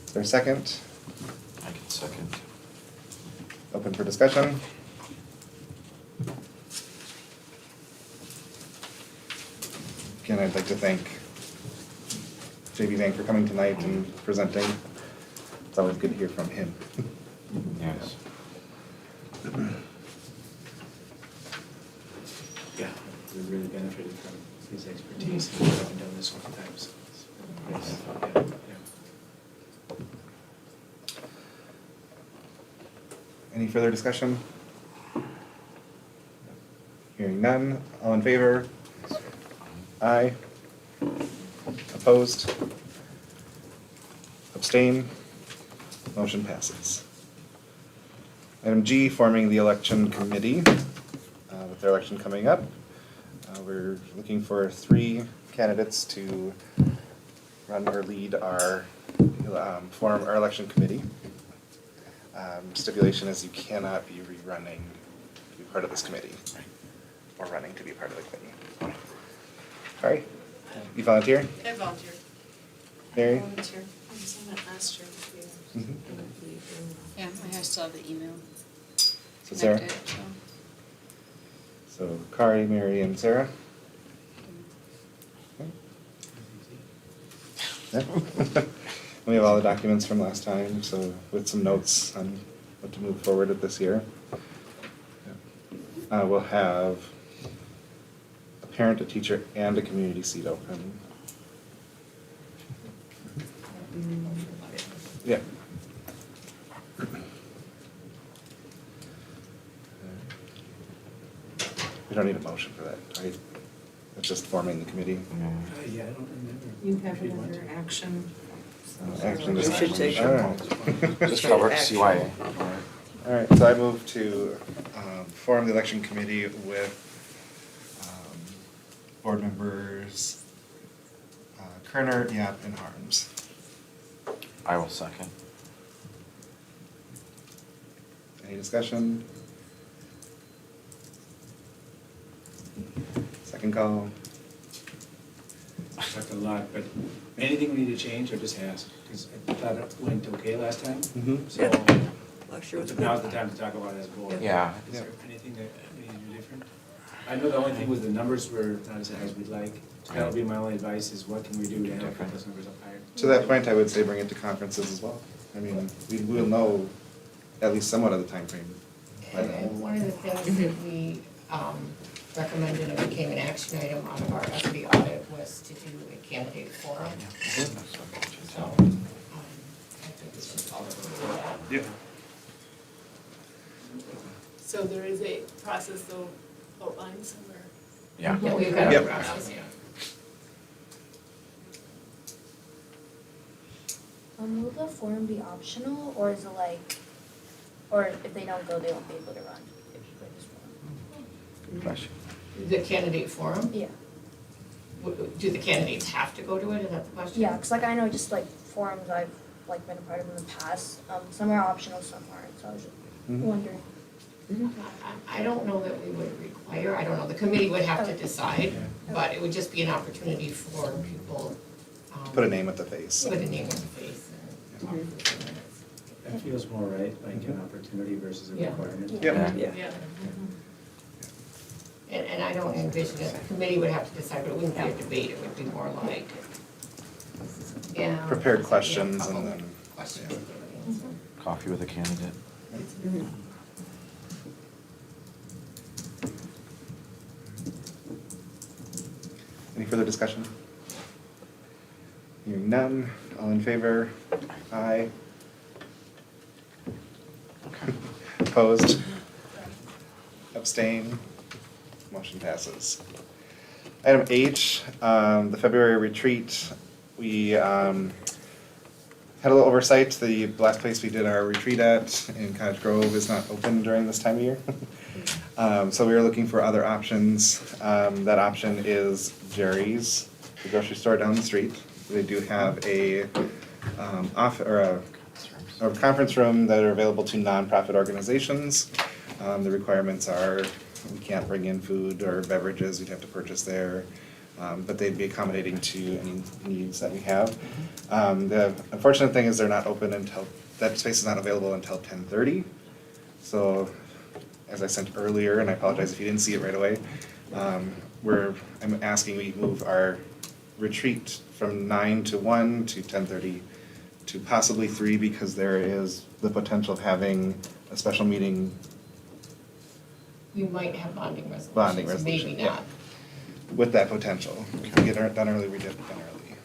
Is there a second? I can second. Open for discussion? Again, I'd like to thank JB Bank for coming tonight and presenting. It's always good to hear from him. Yes. Yeah, we really benefited from his expertise, and we haven't done this one time, so it's nice. Yeah, yeah. Any further discussion? Hearing none, all in favor? Aye. Opposed? Abstain? Motion passes. Item G, forming the election committee. With the election coming up, we're looking for 3 candidates to run or lead our, form our election committee. Stipulation is you cannot be rerunning to be part of this committee, or running to be part of the committee. Sorry, you volunteer? I volunteer. Mary? Volunteer. I was on that last year with you. Mhm. Yeah, I still have the email So Sarah? connected, so. So Kari, Mary, and Sarah? Yeah. We have all the documents from last time, so with some notes on what to move forward with this year. We'll have a parent, a teacher, and a community seat open. Yeah. We don't need a motion for that, right? It's just forming the committee. Yeah, I don't remember. You have If you'd want another to. action. Action We should take All a- right. Just cover Action. CYA. All right, so I move to form the election committee with board members Kerner, Yap, and Harms. I will second. Any discussion? Second call. Talked a lot, but anything we need to change, or just ask, because I thought it went okay last time. Mhm. So Last year was but now's good. the time to talk about it as a board. Yeah. Is there anything that we need to do different? I know the only thing was the numbers were not as high as we'd like. So that'll be my only advice, is what can we do to help get those numbers up higher? To that point, I would say bring it to conferences as well. I mean, we will know at least somewhat of the timeframe by And then. one of the things that we recommended and became an action item out of our SB audit was to do a candidate forum. So, I think we should probably do that. Yeah. So there is a process though outlined somewhere. Yeah. Yeah, we've got a Yep. process, yeah. Will the forum be optional, or is it like, or if they don't go, they won't be able to run? Good question. The candidate forum, Yeah, do the candidates have to go to it, is that the question? yeah, cause like I know just like forums I've like been a part of in the past, some are optional, some aren't, so I was just Mhm. wondering. I don't know that we would require, I don't know, the committee would have to Okay. decide, but it would just be an opportunity for people. Put a name with the face. Put a name with the face and talk for a few minutes. That feels more right, like an opportunity versus a Yeah. requirement. Yep. Yeah. Yeah. And I don't envision it, the committee would have to decide, but it wouldn't be a debate, it would be more like, yeah. Prepared yeah, questions couple and then. Questions. yeah. to answer. Coffee with a candidate. Any further discussion? Hearing none, all in favor? Aye. Opposed? Abstain? Motion passes. Item H, the February retreat, we had a little oversight. The last place we did our retreat at in Cottage Grove is not open during this time of year. So we were looking for other options. That option is Jerry's, the grocery store down the street. They do have a conference room that are available to nonprofit organizations. The requirements are we can't bring in food or beverages, we'd have to purchase there. But they'd be accommodating to any needs that we have. The unfortunate thing is they're not open until, that space is not available until 10:30. So, as I sent earlier, and I apologize if you didn't see it right away, I'm asking we move our retreat from 9 to 1 to 10:30 to possibly 3 because there is the potential of having a special meeting. We might have bonding resolutions, Bonding resolution, maybe yeah. not. With that potential. If we get it done early, we get it done early.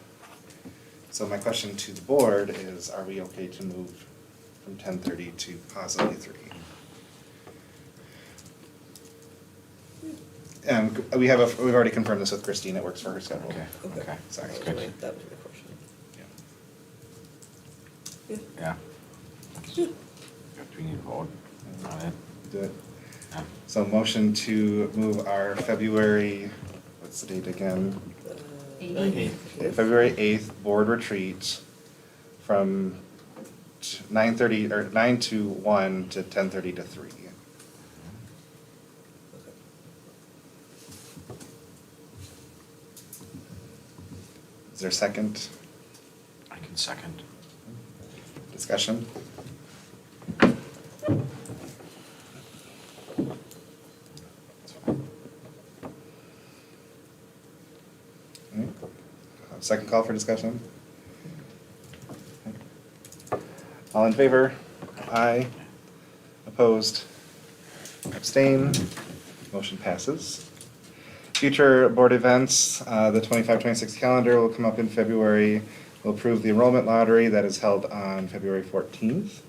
So my question to the board is, are we okay to move from 10:30 to possibly 3? And we've already confirmed this with Christine, it works for her schedule. Okay, okay. Sorry. That's That good. was that was the question. Yeah. Do we need to vote on it? Do it. Yeah. So motion to move our February, what's the date again? February 8th board retreat from 9:30, or 9 to 1 to 10:30 to 3. Is there a second I can second. discussion? Alright. Second call for discussion? All in favor? Aye. Opposed? Abstain? Motion passes. Future board events, the 25-26 calendar will come up in February. We'll approve the enrollment lottery that is held on February 14th.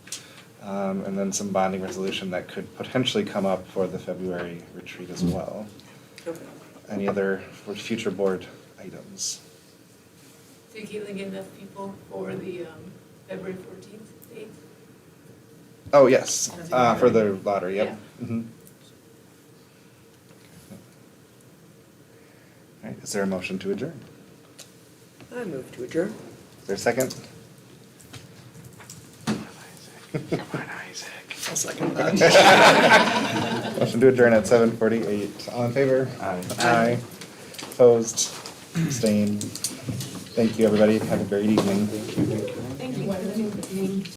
And then some bonding resolution that could potentially come up for the February retreat as well. Okay. Any other for future board items? Did Caitlin get enough people for the February 14th date? Oh, yes, for the lottery, yep. Mhm. All right, is there a motion to adjourn? I move to adjourn. Is there a second? Come on, Isaac. I'll second that. Motion to adjourn at 7:48. All in favor? Aye. Aye. Opposed? Abstained? Thank you, everybody. Have a great evening. Thank you.